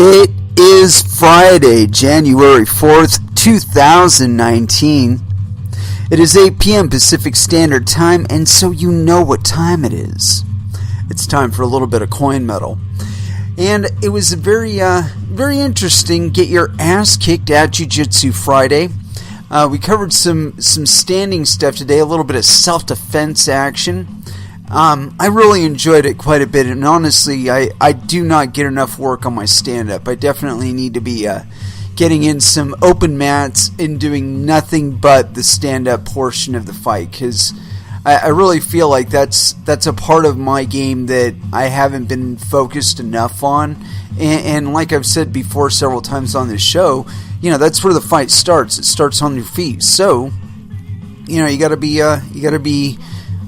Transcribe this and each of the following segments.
It is Friday, January 4th, 2019. It is 8 p.m. Pacific Standard Time, and so you know what time it is. It's time for a little bit of coin metal. And it was a very interesting Get Your Ass Kicked at Jiu-Jitsu Friday. We covered some standing stuff today, a little bit of self-defense action. I really enjoyed it quite a bit, and honestly, I do not get enough work on my stand-up. I definitely need to be getting in some open mats and doing nothing but the stand-up portion of the fight, because I really feel like that's a part of my game that I haven't been focused enough on, and like I've said before several times on this show, you know, that's where the fight starts. It starts on your feet, so you know you got to be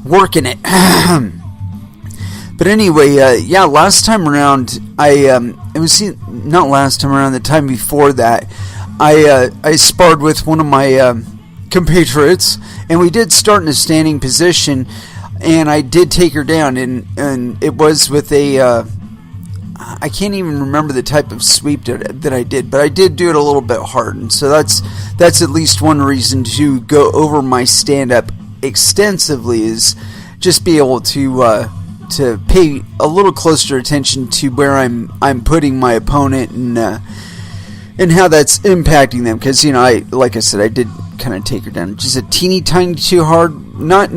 working it. But anyway, last time around, the time before that, I sparred with one of my compatriots, and we did start in a standing position, and I did take her down, and it was with a, I can't even remember the type of sweep that I did, but I did do it a little bit hard, and so that's at least one reason to go over my stand-up extensively, is just be able to pay a little closer attention to where I'm putting my opponent and how that's impacting them, because you know, like I said, I did kind of take her down just a teeny tiny too hard. Not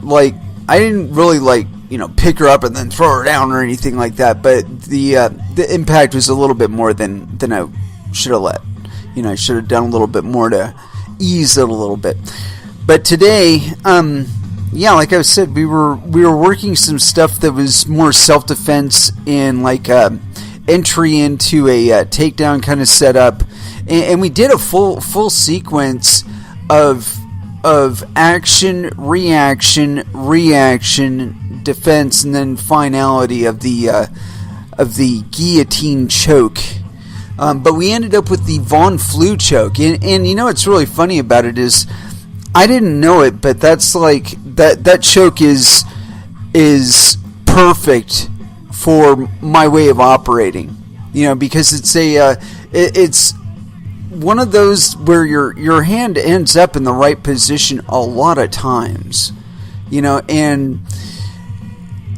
like I didn't really like, you know, pick her up and then throw her down or anything like that, but the impact was a little bit more than I should have let. You know, I should have done a little bit more to ease it a little bit. But today, like I said, we were working some stuff that was more self-defense and like entry into a takedown kind of setup, and we did a full sequence of action, reaction, defense, and then finality of the guillotine choke. But we ended up with the Von Flue choke, and you know what's really funny about it is, I didn't know it, but that's like that choke is perfect for my way of operating. You know, because it's one of those where your hand ends up in the right position a lot of times. You know, and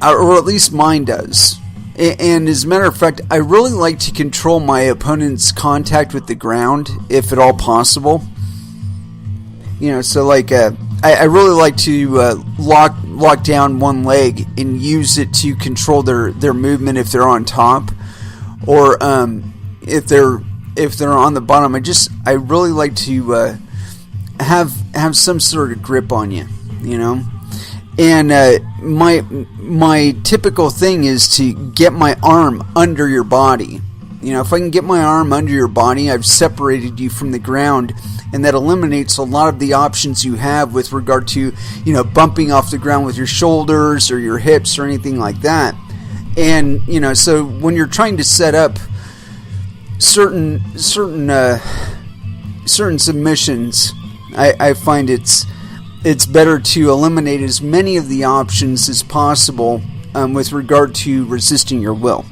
or at least mine does. And as a matter of fact, I really like to control my opponent's contact with the ground, if at all possible. You know, so like I really like to lock down one leg and use it to control their movement if they're on top, or if they're on the bottom. I really like to have some sort of grip on you, you know. And my typical thing is to get my arm under your body. You know, if I can get my arm under your body, I've separated you from the ground, and that eliminates a lot of the options you have with regard to, you know, bumping off the ground with your shoulders or your hips or anything like that. And, you know, so when you're trying to set up certain submissions, I find it's better to eliminate as many of the options as possible with regard to resisting your will.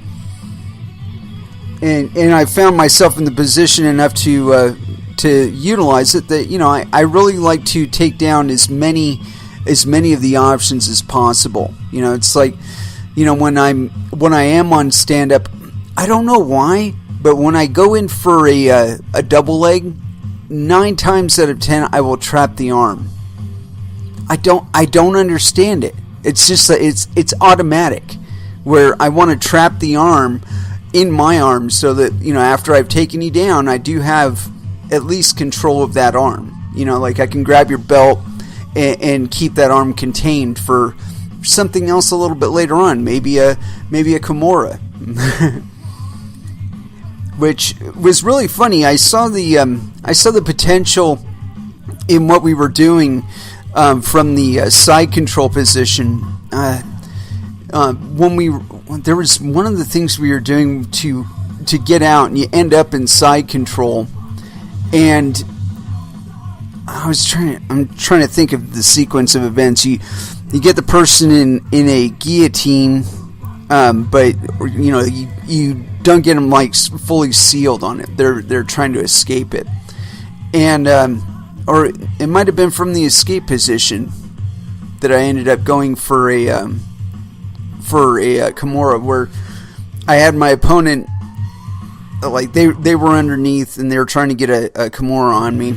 And I found myself in the position enough to utilize it that, you know, I really like to take down as many of the options as possible. You know, it's like, you know, when I am on stand up, I don't know why, but when I go in for a double leg, 9 times out of 10 I will trap the arm. I don't understand it. It's just that it's automatic, where I want to trap the arm in my arm, so that, you know, after I've taken you down, I do have at least control of that arm. You know, like I can grab your belt and keep that arm contained for something else a little bit later on, maybe a Kimura. Which was really funny. I saw the potential in what we were doing from the side control position. There was one of the things we were doing to get out, and you end up in side control, and I'm trying to think of the sequence of events. You get the person in a guillotine, but you don't get them like fully sealed on it. They're trying to escape it, and or it might have been from the escape position that I ended up going for a Kimura, where I had my opponent, like they were underneath and they were trying to get a Kimura on me,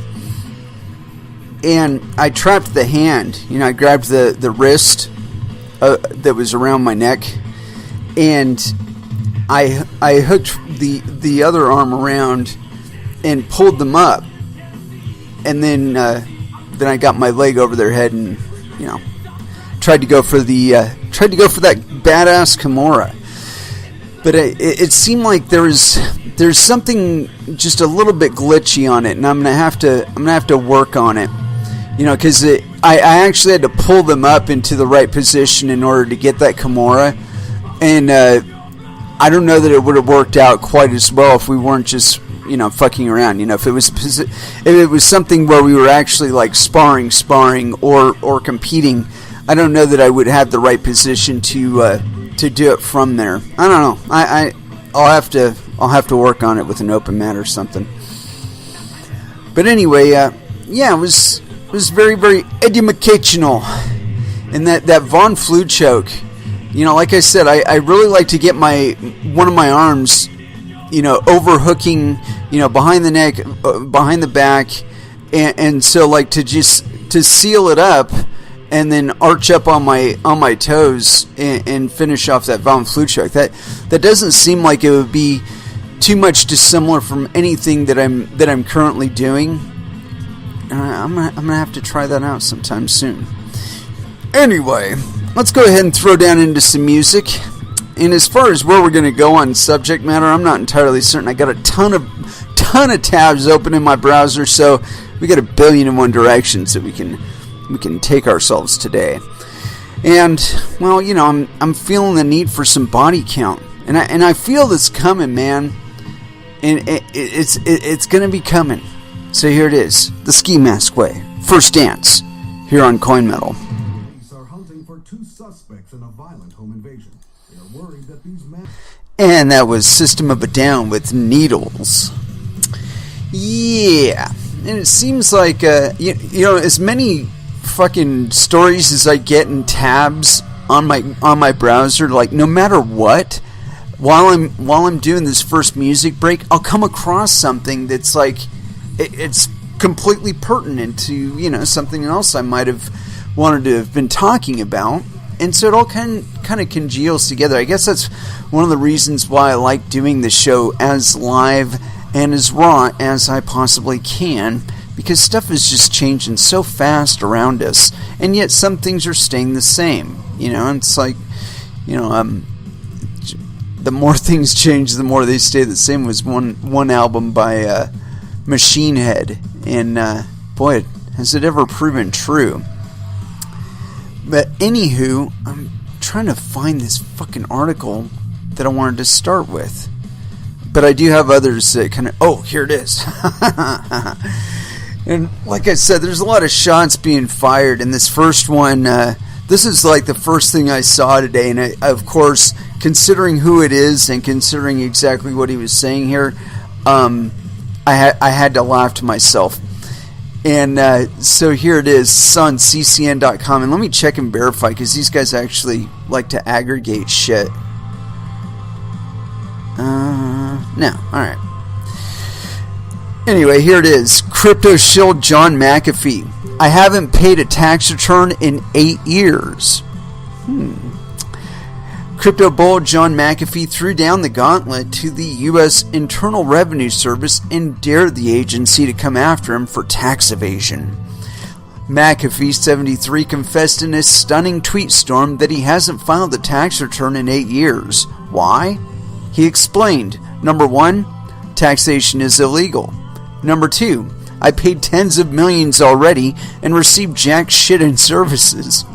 and I trapped the hand. I grabbed the wrist that was around my neck, and I hooked the other arm around and pulled them up, and then I got my leg over their head and tried to go for that badass Kimura. But it seemed like there's something just a little bit glitchy on it, and I'm gonna have to work on it. Because I actually had to pull them up into the right position in order to get that Kimura, and I don't know that it would have worked out quite as well if we weren't just fucking around. If it was something where we were actually like sparring or competing, I don't know that I would have the right position to do it from there. I don't know. I'll have to work on it with an open mat or something. But anyway, it was very, very educational. And that Von Flu choke, like I said, I really like to get one of my arms, overhooking, behind the neck, behind the back, and so like to seal it up, and then arch up on my toes and finish off that Von Flu choke. That doesn't seem like it would be too much dissimilar from anything that I'm currently doing. I'm gonna have to try that out sometime soon. Anyway, let's go ahead and throw down into some music. And as far as where we're gonna go on subject matter, I'm not entirely certain. I got a ton of tabs open in my browser, so we got 1,000,000,001 directions that we can take ourselves today. And well, I'm feeling the need for some body count, and I feel this coming, man. And it's gonna be coming. So here it is, the Ski Mask Way, First Dance, here on Coin Metal. Police are hunting for 2 suspects in a violent home invasion. They are worried that these men... And that was System of a Down with Needles. Yeah, and it seems like as many fucking stories as I get in tabs on my browser, like no matter what, while I'm doing this first music break, I'll come across something that's like it's completely pertinent to something else I might have wanted to have been talking about, and so it all kind of congeals together. I guess that's one of the reasons why I like doing the show as live and as raw as I possibly can, because stuff is just changing so fast around us, and yet some things are staying the same. It's like the more things change, the more they stay the same. Was one album by Machine Head, and boy, has it ever proven true. But anywho, I'm trying to find this fucking article that I wanted to start with, but I do have others that kind of... here it is. And like I said, there's a lot of shots being fired, and this first one, this is like the first thing I saw today, and of course, considering who it is and considering exactly what he was saying here, I had to laugh to myself. And so here it is. It's on ccn.com. And let me check and verify, because these guys actually like to aggregate shit. No. Alright. Anyway, here it is. Crypto shill John McAfee. I haven't paid a tax return in 8 years. Crypto bull John McAfee threw down the gauntlet to the U.S. Internal Revenue Service and dared the agency to come after him for tax evasion. McAfee, 73, confessed in a stunning tweet storm that he hasn't filed a tax return in 8 years. Why? He explained, number 1, taxation is illegal. Number 2, I paid tens of millions already and received jack shit in services.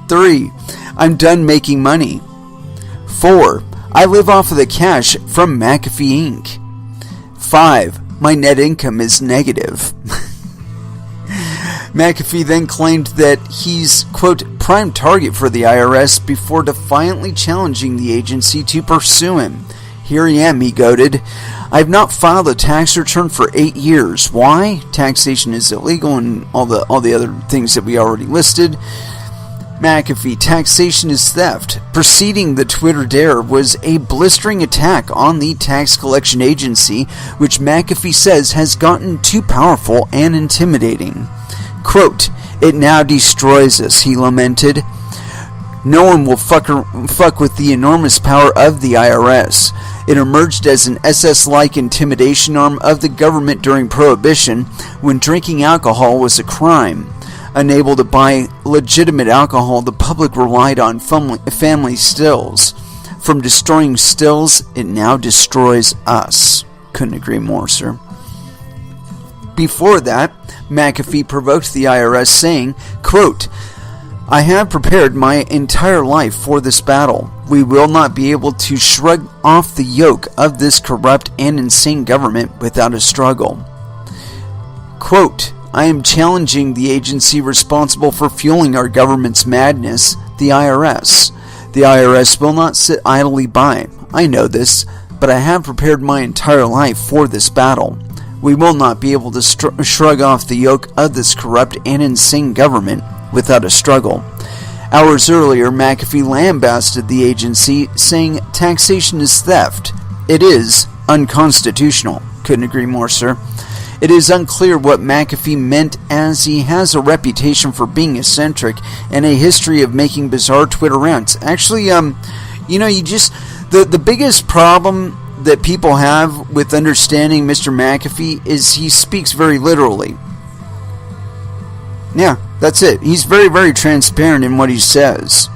3, I'm done making money. 4, I live off of the cash from McAfee Inc. 5, my net income is negative. McAfee then claimed that he's, quote, prime target for the IRS before defiantly challenging the agency to pursue him. Here I am, he goaded. I have not filed a tax return for 8 years. Why? Taxation is illegal and all the other things that we already listed. McAfee, taxation is theft. Preceding the Twitter dare was a blistering attack on the tax collection agency, which McAfee says has gotten too powerful and intimidating. Quote, "It now destroys us," he lamented. No one will fuck with the enormous power of the IRS. It emerged as an SS-like intimidation arm of the government during Prohibition, when drinking alcohol was a crime. Unable to buy legitimate alcohol, the public relied on family stills. From destroying stills, it now destroys us. Couldn't agree more, sir. Before that, McAfee provoked the IRS, saying, quote, "I have prepared my entire life for this battle. We will not be able to shrug off the yoke of this corrupt and insane government without a struggle." Quote, "I am challenging the agency responsible for fueling our government's madness, the IRS. The IRS will not sit idly by. I know this, but I have prepared my entire life for this battle. We will not be able to shrug off the yoke of this corrupt and insane government without a struggle." Hours earlier, McAfee lambasted the agency, saying taxation is theft. It is unconstitutional. Couldn't agree more, sir. It is unclear what McAfee meant, as he has a reputation for being eccentric and a history of making bizarre Twitter rants. Actually, the biggest problem that people have with understanding Mr. McAfee is he speaks very literally. Yeah, that's it. He's very, very transparent in what he says.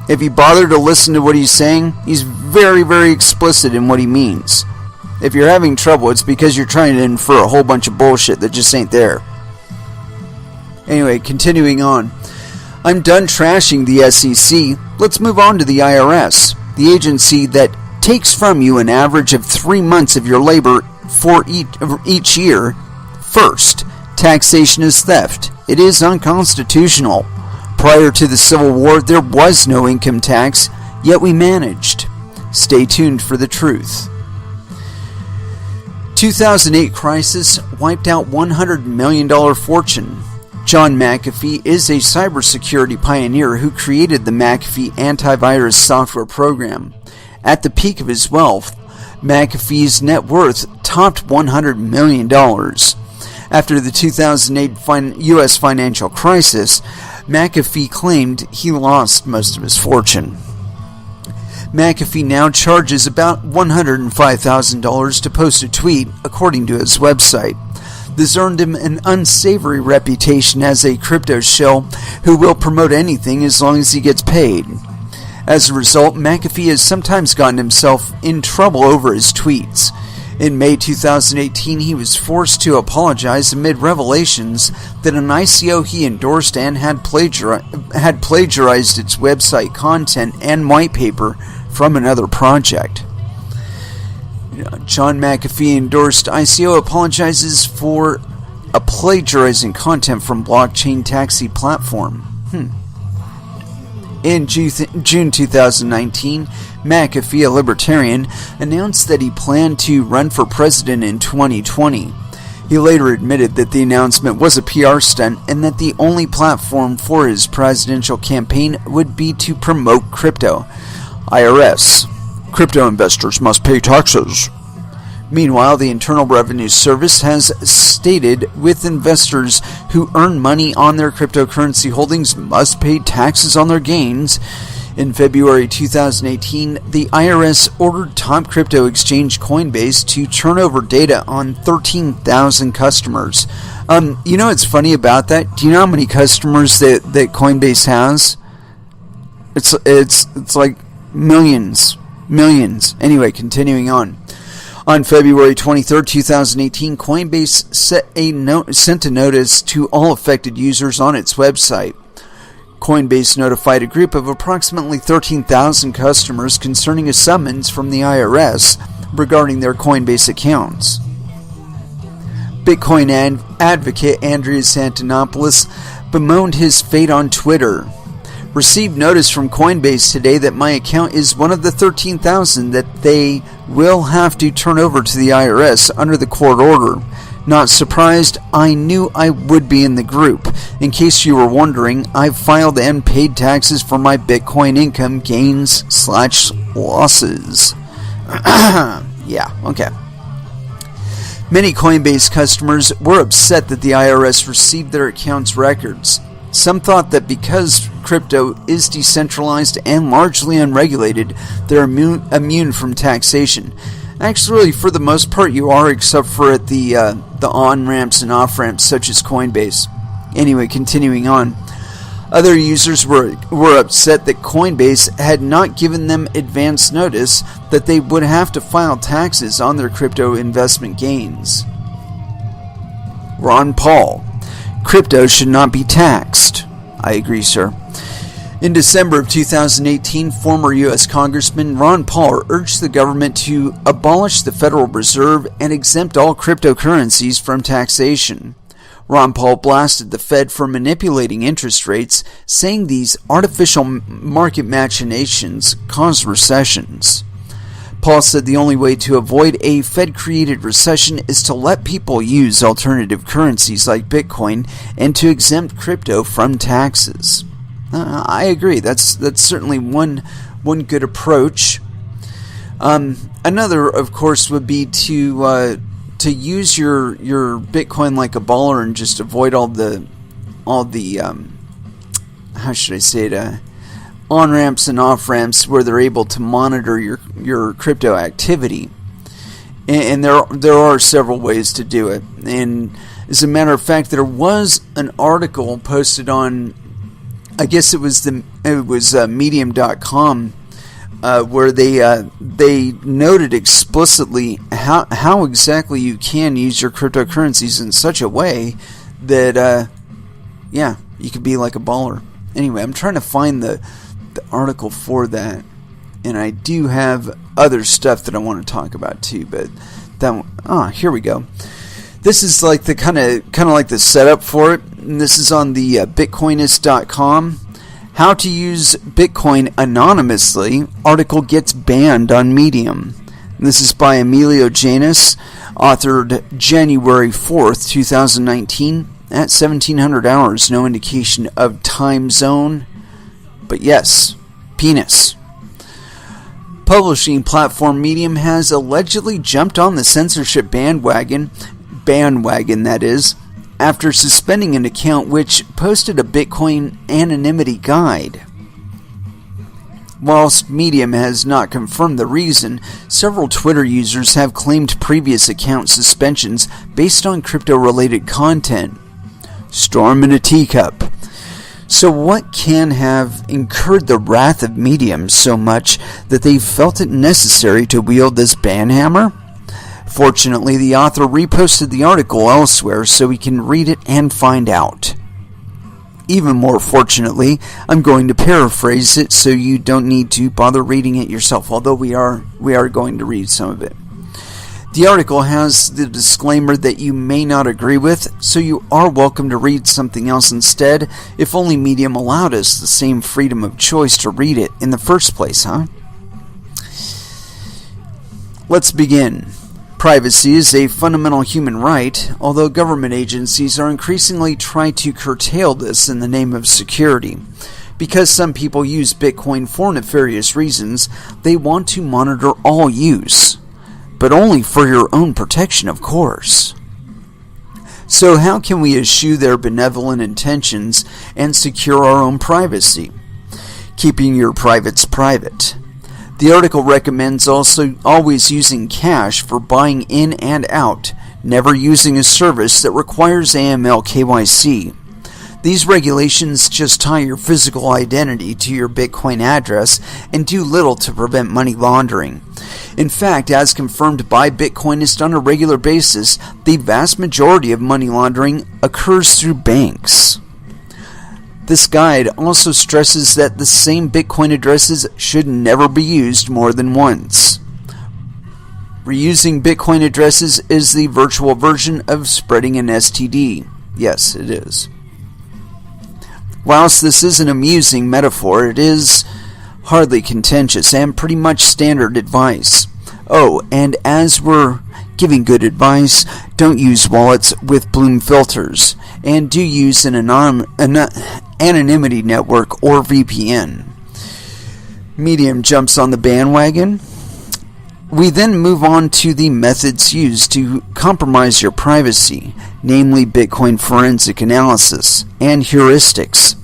If you bother to listen to what he's saying, he's very, very explicit in what he means. If you're having trouble, it's because you're trying to infer a whole bunch of bullshit that just ain't there. Anyway, continuing on. I'm done trashing the SEC. Let's move on to the IRS, the agency that takes from you an average of 3 months of your labor for each year. First, taxation is theft. It is unconstitutional. Prior to the Civil War, there was no income tax, yet we managed. Stay tuned for the truth. 2008 crisis wiped out $100 million fortune. John McAfee is a cybersecurity pioneer who created the McAfee antivirus software program. At the peak of his wealth, McAfee's net worth topped $100 million. After the 2008 U.S. financial crisis, McAfee claimed he lost most of his fortune. McAfee now charges about $105,000 to post a tweet, according to his website. This earned him an unsavory reputation as a crypto shill who will promote anything as long as he gets paid. As a result, McAfee has sometimes gotten himself in trouble over his tweets. In May 2018, he was forced to apologize amid revelations that an ICO he endorsed and had plagiarized its website content and white paper from another project. John McAfee endorsed ICO apologizes for plagiarizing content from blockchain taxi platform. In June 2019, McAfee, a libertarian, announced that he planned to run for president in 2020. He later admitted that the announcement was a PR stunt and that the only platform for his presidential campaign would be to promote crypto. IRS. Crypto investors must pay taxes. Meanwhile, the Internal Revenue Service has stated with investors who earn money on their cryptocurrency holdings must pay taxes on their gains. In February 2018, the IRS ordered top crypto exchange Coinbase to turn over data on 13,000 customers. What's funny about that? Do you know how many customers that Coinbase has? It's like millions. Anyway, continuing on. On February 23, 2018, Coinbase sent a notice to all affected users on its website. Coinbase notified a group of approximately 13,000 customers concerning a summons from the IRS regarding their Coinbase accounts. Bitcoin advocate Andreas Antonopoulos bemoaned his fate on Twitter. Received notice from Coinbase today that my account is one of the 13,000 that they will have to turn over to the IRS under the court order. Not surprised, I knew I would be in the group. In case you were wondering, I've filed and paid taxes for my Bitcoin income gains/losses. Yeah, okay. Many Coinbase customers were upset that the IRS received their accounts' records. Some thought that because crypto is decentralized and largely unregulated, they're immune from taxation. Actually, for the most part, you are, except for at the on-ramps and off-ramps such as Coinbase. Anyway, continuing on. Other users were upset that Coinbase had not given them advance notice that they would have to file taxes on their crypto investment gains. Ron Paul. Crypto should not be taxed. I agree, sir. In December of 2018, former U.S. Congressman Ron Paul urged the government to abolish the Federal Reserve and exempt all cryptocurrencies from taxation. Ron Paul blasted the Fed for manipulating interest rates, saying these artificial market machinations cause recessions. Paul said the only way to avoid a Fed-created recession is to let people use alternative currencies like Bitcoin and to exempt crypto from taxes. I agree. That's certainly one good approach. Another, of course, would be to use your Bitcoin like a baller and just avoid all the how should I say it, on-ramps and off-ramps where they're able to monitor your crypto activity. And there are several ways to do it. And as a matter of fact, there was an article posted on, I guess it was medium.com, where they noted explicitly how exactly you can use your cryptocurrencies in such a way that you could be like a baller. Anyway, I'm trying to find the article for that, and I do have other stuff that I want to talk about too, but here we go. This is like the kind of like the setup for it, and this is on the bitcoinist.com. How to use Bitcoin anonymously. Article gets banned on Medium. And this is by Emilio Janis, authored January 4th, 2019 at 1700 hours. No indication of time zone, but yes, penis. Publishing platform Medium has allegedly jumped on the censorship bandwagon that is, after suspending an account which posted a Bitcoin anonymity guide. Whilst Medium has not confirmed the reason, several Twitter users have claimed previous account suspensions based on crypto-related content. Storm in a teacup. So what can have incurred the wrath of Medium so much that they felt it necessary to wield this ban hammer? Fortunately, the author reposted the article elsewhere so we can read it and find out. Even more fortunately, I'm going to paraphrase it so you don't need to bother reading it yourself, although we are going to read some of it. The article has the disclaimer that you may not agree with, so you are welcome to read something else instead, if only Medium allowed us the same freedom of choice to read it in the first place, huh? Let's begin. Privacy is a fundamental human right, although government agencies are increasingly trying to curtail this in the name of security. Because some people use Bitcoin for nefarious reasons, they want to monitor all use. But only for your own protection, of course. So how can we eschew their benevolent intentions and secure our own privacy? Keeping your privates private. The article recommends also always using cash for buying in and out, never using a service that requires AML KYC. These regulations just tie your physical identity to your Bitcoin address and do little to prevent money laundering. In fact, as confirmed by Bitcoinist on a regular basis, the vast majority of money laundering occurs through banks. This guide also stresses that the same Bitcoin addresses should never be used more than once. Reusing Bitcoin addresses is the virtual version of spreading an STD. Yes, it is. Whilst this is an amusing metaphor, it is hardly contentious and pretty much standard advice. Oh, and as we're giving good advice, don't use wallets with bloom filters, and do use an anonymity network or VPN. Medium jumps on the bandwagon. We then move on to the methods used to compromise your privacy, namely Bitcoin forensic analysis and heuristics.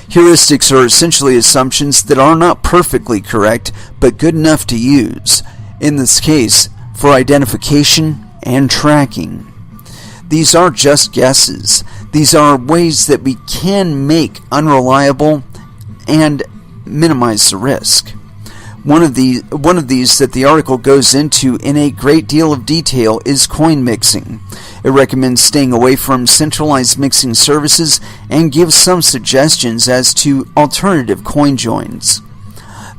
Heuristics are essentially assumptions that are not perfectly correct, but good enough to use, in this case, for identification and tracking. These are just guesses. These are ways that we can make unreliable and minimize the risk. One of these that the article goes into in a great deal of detail is coin mixing. It recommends staying away from centralized mixing services and gives some suggestions as to alternative coin joins.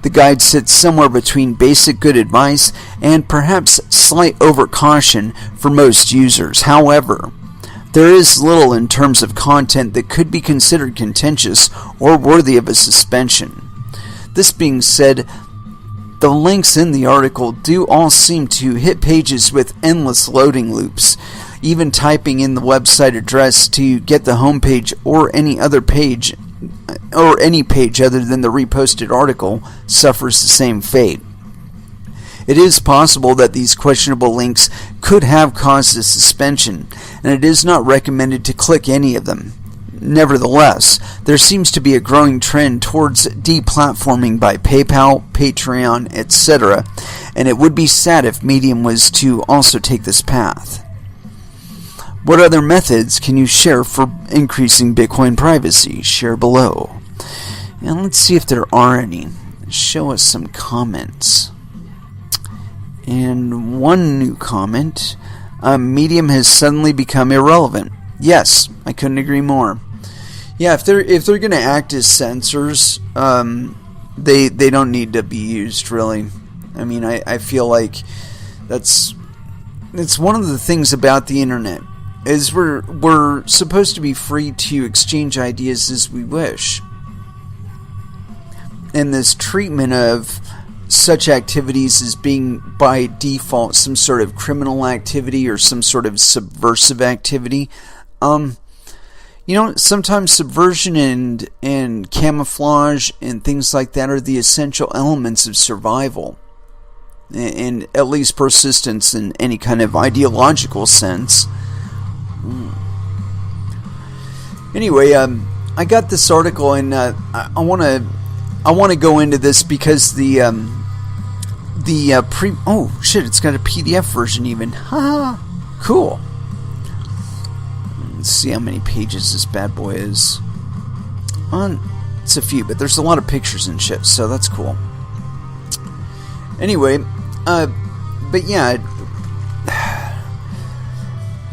The guide sits somewhere between basic good advice and perhaps slight overcaution for most users. However, there is little in terms of content that could be considered contentious or worthy of a suspension. This being said, the links in the article do all seem to hit pages with endless loading loops. Even typing in the website address to get the homepage or any page other than the reposted article suffers the same fate. It is possible that these questionable links could have caused a suspension, and it is not recommended to click any of them. Nevertheless, there seems to be a growing trend towards deplatforming by PayPal, Patreon, etc., and it would be sad if Medium was to also take this path. What other methods can you share for increasing Bitcoin privacy? Share below. And let's see if there are any. Show us some comments. And one new comment. Medium has suddenly become irrelevant. Yes, I couldn't agree more. Yeah, if they're going to act as censors, they don't need to be used, really. I mean, I feel like it's one of the things about the internet is we're supposed to be free to exchange ideas as we wish. And this treatment of such activities as being by default some sort of criminal activity or some sort of subversive activity, sometimes subversion and camouflage and things like that are the essential elements of survival, and at least persistence in any kind of ideological sense. Anyway, I got this article, and I want to go into this because oh shit, it's got a PDF version even. Ha, cool. Let's see how many pages this bad boy is. It's a few, but there's a lot of pictures and shit, so that's cool. Anyway, but yeah,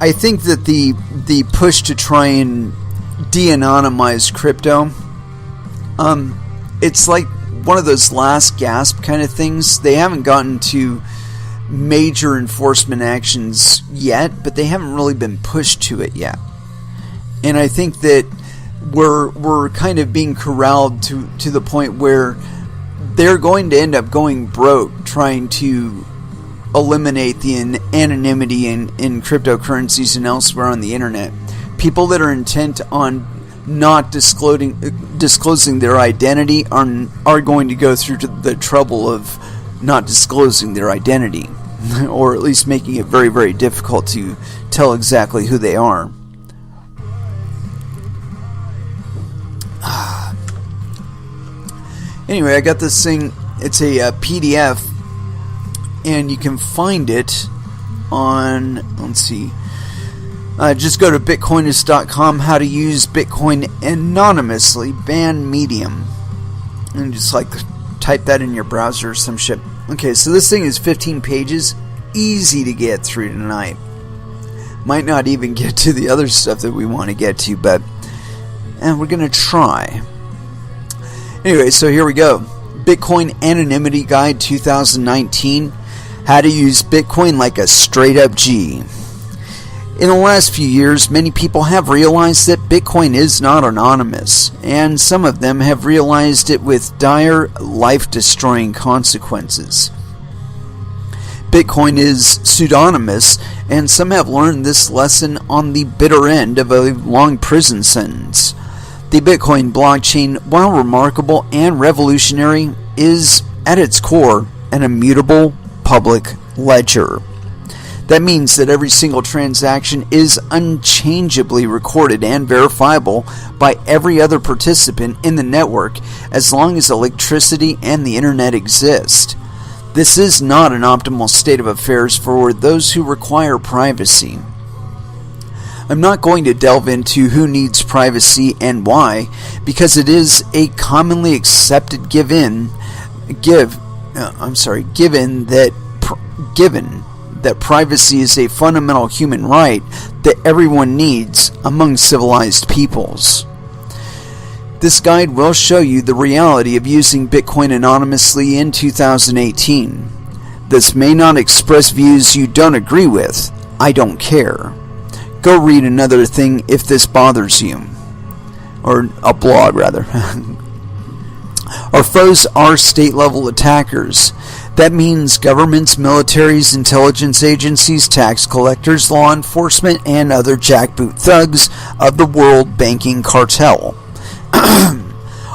I think that the push to try and de-anonymize crypto, it's like one of those last gasp kind of things. They haven't gotten to major enforcement actions yet, but they haven't really been pushed to it yet. And I think that we're kind of being corralled to the point where they're going to end up going broke trying to eliminate the anonymity in cryptocurrencies and elsewhere on the internet. People that are intent on not disclosing their identity are going to go through to the trouble of not disclosing their identity, or at least making it very, very difficult to tell exactly who they are. Anyway, I got this thing. It's a PDF, and you can find it on, let's see, just go to bitcoinist.com, how to use Bitcoin anonymously, ban Medium, and just type that in your browser or some shit. Okay, so this thing is 15 pages, easy to get through tonight. Might not even get to the other stuff that we want to get to, but we're going to try. Anyway, so here we go. Bitcoin Anonymity Guide 2019. How to use Bitcoin like a straight up G. In the last few years, many people have realized that Bitcoin is not anonymous, and some of them have realized it with dire, life-destroying consequences. Bitcoin is pseudonymous, and some have learned this lesson on the bitter end of a long prison sentence. The Bitcoin blockchain, while remarkable and revolutionary, is, at its core, an immutable public ledger. That means that every single transaction is unchangeably recorded and verifiable by every other participant in the network as long as electricity and the internet exist. This is not an optimal state of affairs for those who require privacy. I'm not going to delve into who needs privacy and why, because it is a commonly accepted given that privacy is a fundamental human right that everyone needs among civilized peoples. This guide will show you the reality of using Bitcoin anonymously in 2018. This may not express views you don't agree with. I don't care. Go read another thing if this bothers you. Or a blog, rather. Our foes are state-level attackers. That means governments, militaries, intelligence agencies, tax collectors, law enforcement, and other jackboot thugs of the world banking cartel.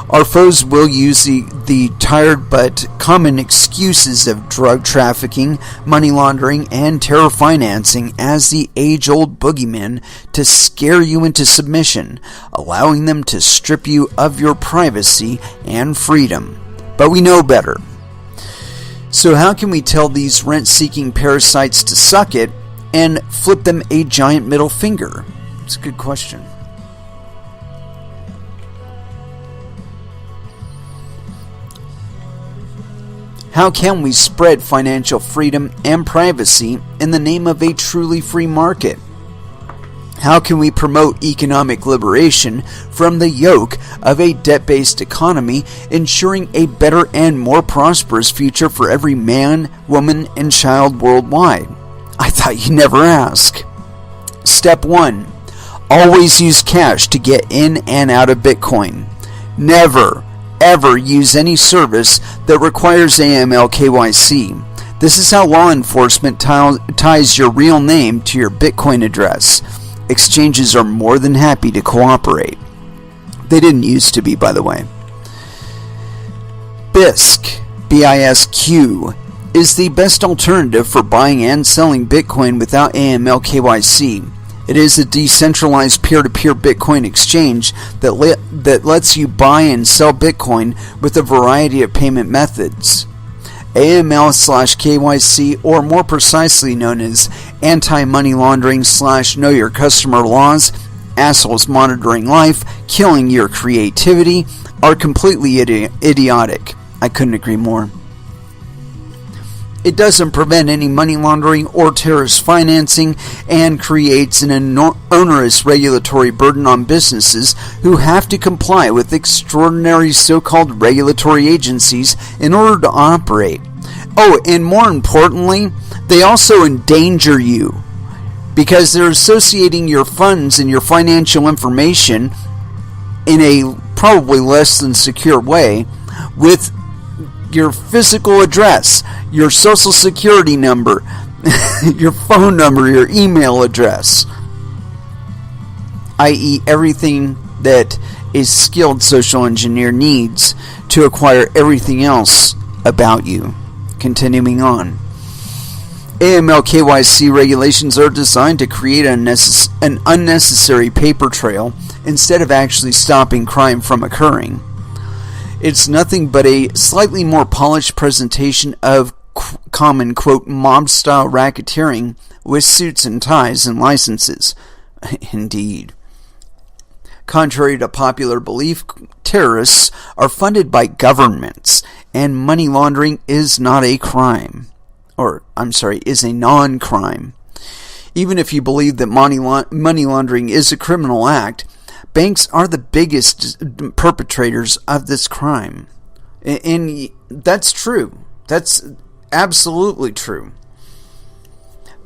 Our foes will use the tired but common excuses of drug trafficking, money laundering, and terror financing as the age-old boogeyman to scare you into submission, allowing them to strip you of your privacy and freedom. But we know better. So how can we tell these rent-seeking parasites to suck it and flip them a giant middle finger? It's a good question. How can we spread financial freedom and privacy in the name of a truly free market? How can we promote economic liberation from the yoke of a debt-based economy, ensuring a better and more prosperous future for every man, woman, and child worldwide? I thought you'd never ask. Step 1. Always use cash to get in and out of Bitcoin. Never, ever use any service that requires AML KYC. This is how law enforcement ties your real name to your Bitcoin address. Exchanges are more than happy to cooperate. They didn't used to be, by the way. BISC, B-I-S-Q, is the best alternative for buying and selling Bitcoin without AML KYC. It is a decentralized peer-to-peer Bitcoin exchange that lets you buy and sell Bitcoin with a variety of payment methods. AML/KYC, or more precisely known as anti-money laundering/know your customer laws, assholes monitoring life, killing your creativity, are completely idiotic. I couldn't agree more. It doesn't prevent any money laundering or terrorist financing and creates an onerous regulatory burden on businesses who have to comply with extraordinary so-called regulatory agencies in order to operate. Oh, and more importantly, they also endanger you because they're associating your funds and your financial information in a probably less than secure way with your physical address, your social security number, your phone number, your email address, i.e. everything that a skilled social engineer needs to acquire everything else about you. Continuing on. AML KYC regulations are designed to create an unnecessary paper trail instead of actually stopping crime from occurring. It's nothing but a slightly more polished presentation of common, quote, mob-style racketeering with suits and ties and licenses. Indeed. Contrary to popular belief, terrorists are funded by governments, and money laundering is not a crime. Is a non-crime. Even if you believe that money laundering is a criminal act, banks are the biggest perpetrators of this crime. And that's true. That's absolutely true.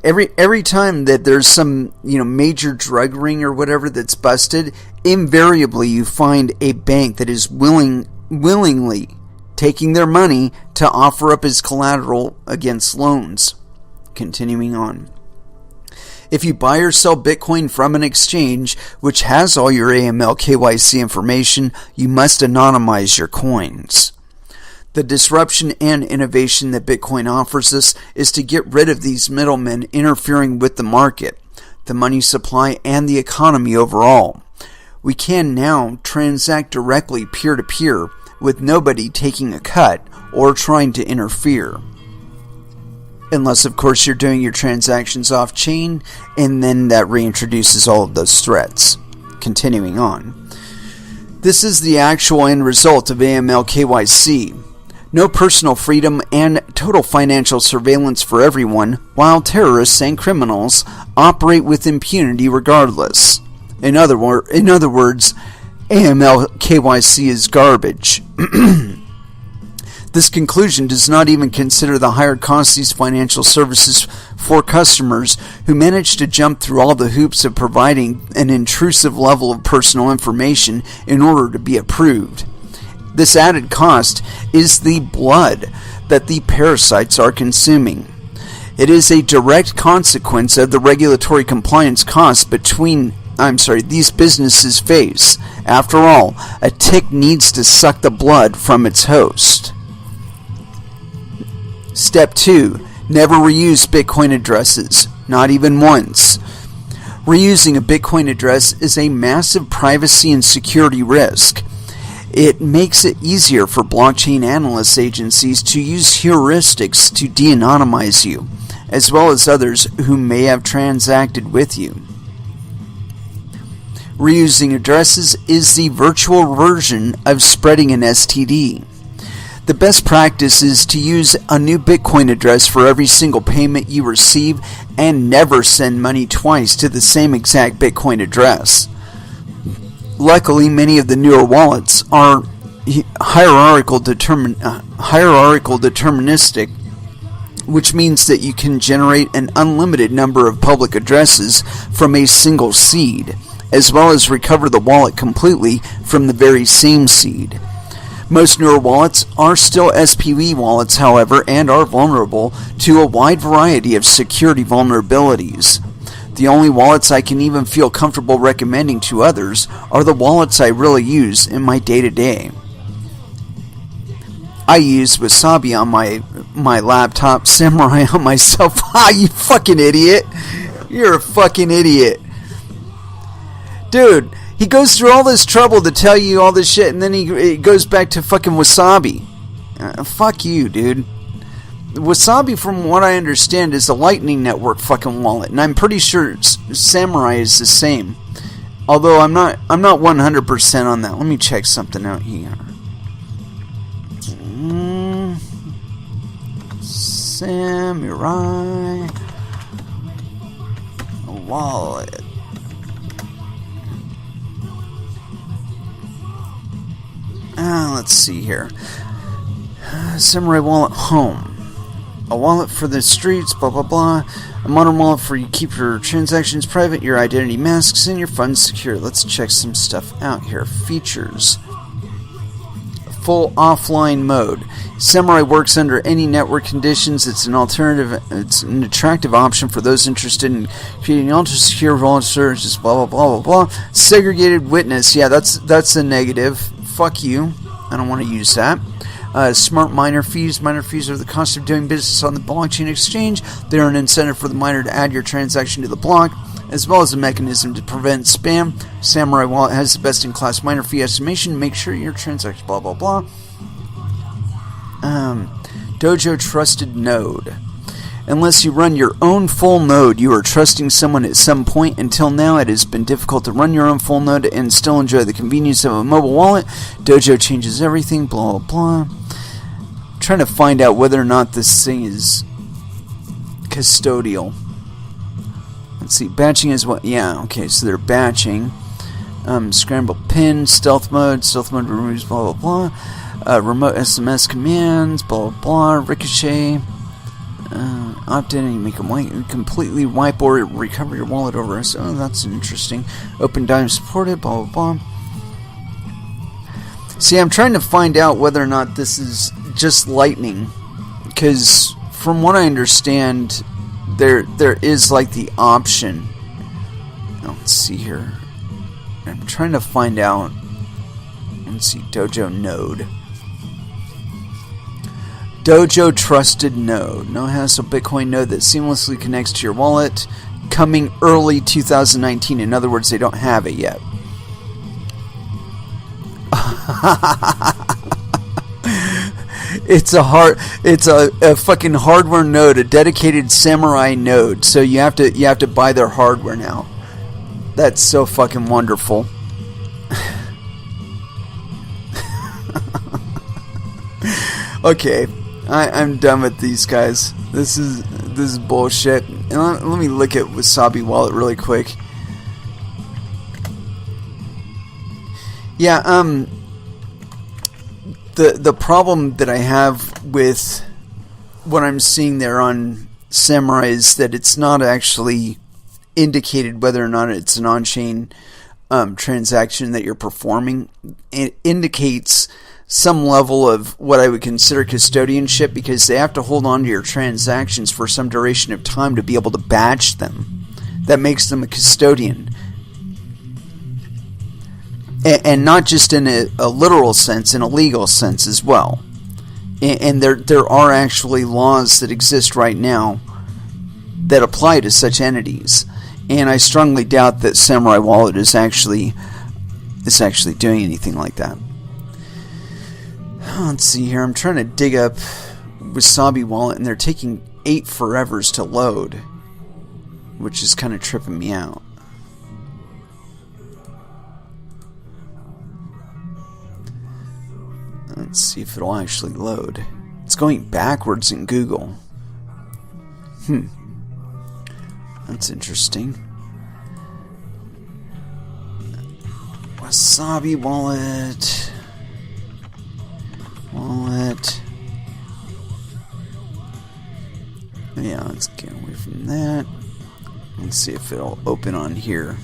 every time that there's some major drug ring or whatever that's busted, invariably you find a bank that is willingly taking their money to offer up as collateral against loans. Continuing on. If you buy or sell Bitcoin from an exchange which has all your AML KYC information, you must anonymize your coins. The disruption and innovation that Bitcoin offers us is to get rid of these middlemen interfering with the market, the money supply, and the economy overall. We can now transact directly peer-to-peer with nobody taking a cut or trying to interfere. Unless, of course, you're doing your transactions off-chain, and then that reintroduces all of those threats. Continuing on. This is the actual end result of AML KYC. No personal freedom and total financial surveillance for everyone, while terrorists and criminals operate with impunity regardless. In other words, AML KYC is garbage. This conclusion does not even consider the higher costs these financial services for customers who manage to jump through all the hoops of providing an intrusive level of personal information in order to be approved. This added cost is the blood that the parasites are consuming. It is a direct consequence of the regulatory compliance costs these businesses face. After all, a tick needs to suck the blood from its host. Step 2. Never reuse Bitcoin addresses, not even once. Reusing a Bitcoin address is a massive privacy and security risk. It makes it easier for blockchain analyst agencies to use heuristics to de-anonymize you, as well as others who may have transacted with you. Reusing addresses is the virtual version of spreading an STD. The best practice is to use a new Bitcoin address for every single payment you receive and never send money twice to the same exact Bitcoin address. Luckily, many of the newer wallets are hierarchical deterministic, which means that you can generate an unlimited number of public addresses from a single seed, as well as recover the wallet completely from the very same seed. Most newer wallets are still SPV wallets, however, and are vulnerable to a wide variety of security vulnerabilities. The only wallets I can even feel comfortable recommending to others are the wallets I really use in my day-to-day. I use Wasabi on my laptop, Samurai on my cell phone. You fucking idiot. You're a fucking idiot. Dude, he goes through all this trouble to tell you all this shit, and then he goes back to fucking Wasabi. Fuck you, dude. Wasabi, from what I understand, is a Lightning Network fucking wallet, and I'm pretty sure Samurai is the same. Although I'm not 100% on that. Let me check something out here. Samurai wallet. Let's see here. Samurai wallet home. A wallet for the streets, blah blah blah. A modern wallet for you keep your transactions private, your identity masks, and your funds secure. Let's check some stuff out here. Features. Full offline mode. Samurai works under any network conditions. It's an attractive option for those interested in creating ultra-secure wallet services, blah, blah, blah, blah, blah. Segregated witness. Yeah, that's a negative. Fuck you. I don't want to use that. Smart miner fees. Miner fees are the cost of doing business on the blockchain exchange. They are an incentive for the miner to add your transaction to the block, as well as a mechanism to prevent spam. Samurai Wallet has the best-in-class miner fee estimation. Make sure your transaction, blah, blah, blah. Dojo Trusted Node. Unless you run your own full node, you are trusting someone at some point. Until now, it has been difficult to run your own full node and still enjoy the convenience of a mobile wallet. Dojo changes everything, blah, blah, blah. I'm trying to find out whether or not this thing is custodial. Let's see, batching is what? Yeah, okay, so they're batching. Scramble pin, stealth mode removes blah, blah, blah. Remote SMS commands, blah, blah, blah. Ricochet. Opt in and you make them completely wipe or recover your wallet over us. Oh, that's interesting. Open Dime supported, blah, blah, blah. See, I'm trying to find out whether or not this is just Lightning. Because from what I understand, there is like the option. Let's see here. I'm trying to find out. Let's see, Dojo Node. Dojo Trusted Node. No hassle Bitcoin node that seamlessly connects to your wallet. Coming early 2019. In other words, they don't have it yet. It's a fucking hardware node, a dedicated samurai node. So you have to buy their hardware now. That's so fucking wonderful. Okay, I'm done with these guys. This is bullshit. And let me look at Wasabi Wallet really quick. Yeah, the problem that I have with what I'm seeing there on Samurai is that it's not actually indicated whether or not it's an on-chain transaction that you're performing. It indicates some level of what I would consider custodianship, because they have to hold on to your transactions for some duration of time to be able to batch them. That makes them a custodian. And not just in a literal sense, in a legal sense as well. And there are actually laws that exist right now that apply to such entities. And I strongly doubt that Samurai Wallet is actually doing anything like that. Let's see here. I'm trying to dig up Wasabi Wallet, and they're taking 8 forevers to load, which is kind of tripping me out. Let's see if it'll actually load. It's going backwards in Google. That's interesting. Wasabi Wallet. Yeah, let's get away from that. Let's see if it'll open on here.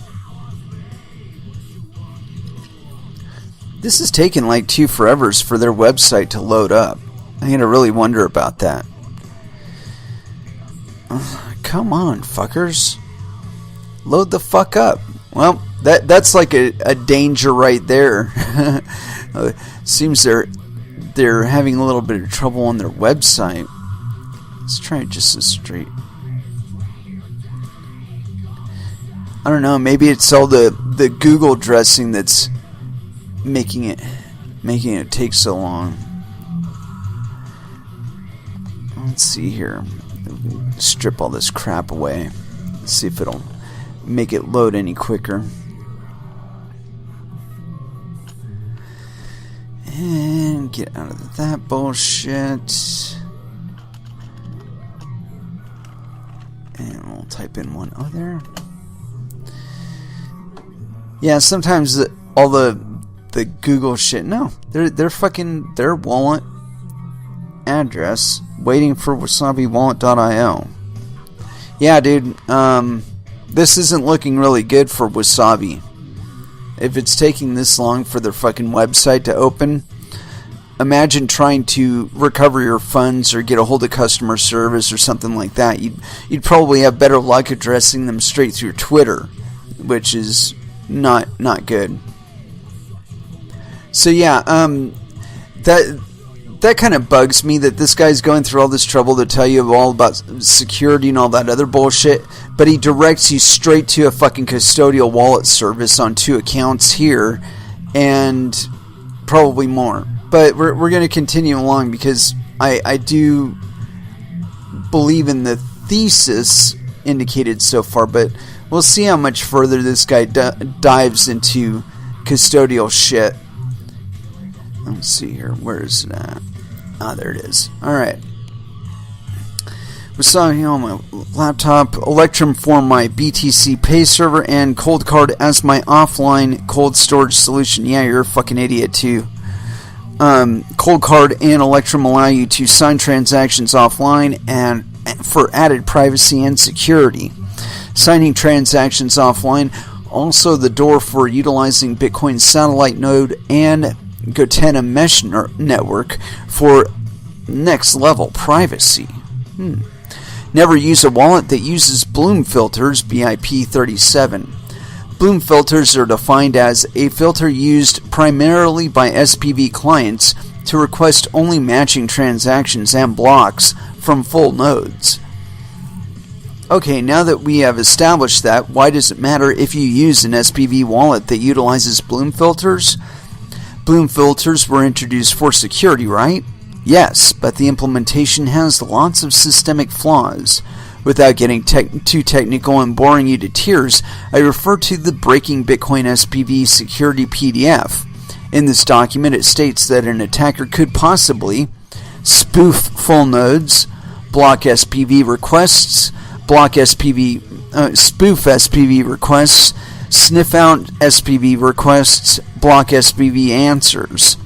This is taking like 2 forevers for their website to load up. I gotta really wonder about that. Come on, fuckers. Load the fuck up. Well, that's like a danger right there. Seems they're having a little bit of trouble on their website. Let's try it just as straight. I don't know, maybe it's all the Google dressing that's making it take so long. Let's see here. Strip all this crap away. Let's see if it'll make it load any quicker. And get out of that bullshit. And we'll type in one other. Yeah, sometimes all the Google shit. No, they're fucking their wallet address waiting for WasabiWallet.io. Yeah, dude. This isn't looking really good for Wasabi. If it's taking this long for their fucking website to open, imagine trying to recover your funds or get a hold of customer service or something like that. You'd probably have better luck addressing them straight through Twitter, which is not good. So yeah, that kind of bugs me that this guy's going through all this trouble to tell you all about security and all that other bullshit, but he directs you straight to a fucking custodial wallet service on 2 accounts here, and probably more. But we're going to continue along because I do believe in the thesis indicated so far, but we'll see how much further this guy dives into custodial shit. Let's see here. Where is it at? Ah, there it is. Alright. We saw here on my laptop. Electrum for my BTC Pay server and Cold Card as my offline cold storage solution. Yeah, you're a fucking idiot too. Cold Card and Electrum allow you to sign transactions offline and for added privacy and security. Signing transactions offline, also the door for utilizing Bitcoin's satellite node and Gotenna mesh network for next level privacy. Never use a wallet that uses Bloom filters, BIP 37. Bloom filters are defined as a filter used primarily by SPV clients to request only matching transactions and blocks from full nodes. Okay, now that we have established that, why does it matter if you use an SPV wallet that utilizes Bloom filters? Bloom filters were introduced for security, right? Yes, but the implementation has lots of systemic flaws. Without getting too technical and boring you to tears, I refer to the Breaking Bitcoin SPV Security PDF. In this document, it states that an attacker could possibly spoof full nodes, block SPV requests, spoof SPV requests, sniff out SPV requests, block SPV answers.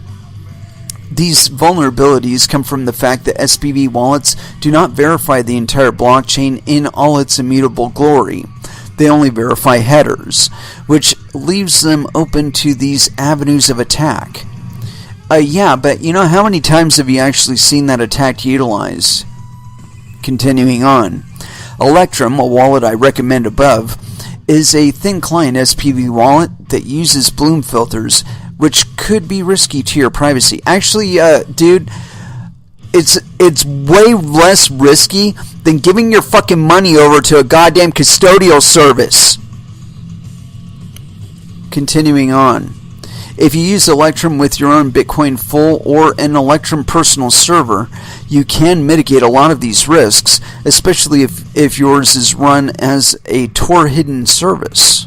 These vulnerabilities come from the fact that SPV wallets do not verify the entire blockchain in all its immutable glory. They only verify headers, which leaves them open to these avenues of attack. Yeah, but you know, how many times have you actually seen that attack utilized? Continuing on. Electrum, a wallet I recommend above, is a thin client SPV wallet that uses Bloom filters, which could be risky to your privacy. Actually, dude, it's way less risky than giving your fucking money over to a goddamn custodial service. Continuing on. If you use Electrum with your own Bitcoin Full or an Electrum personal server, you can mitigate a lot of these risks, especially if yours is run as a Tor hidden service.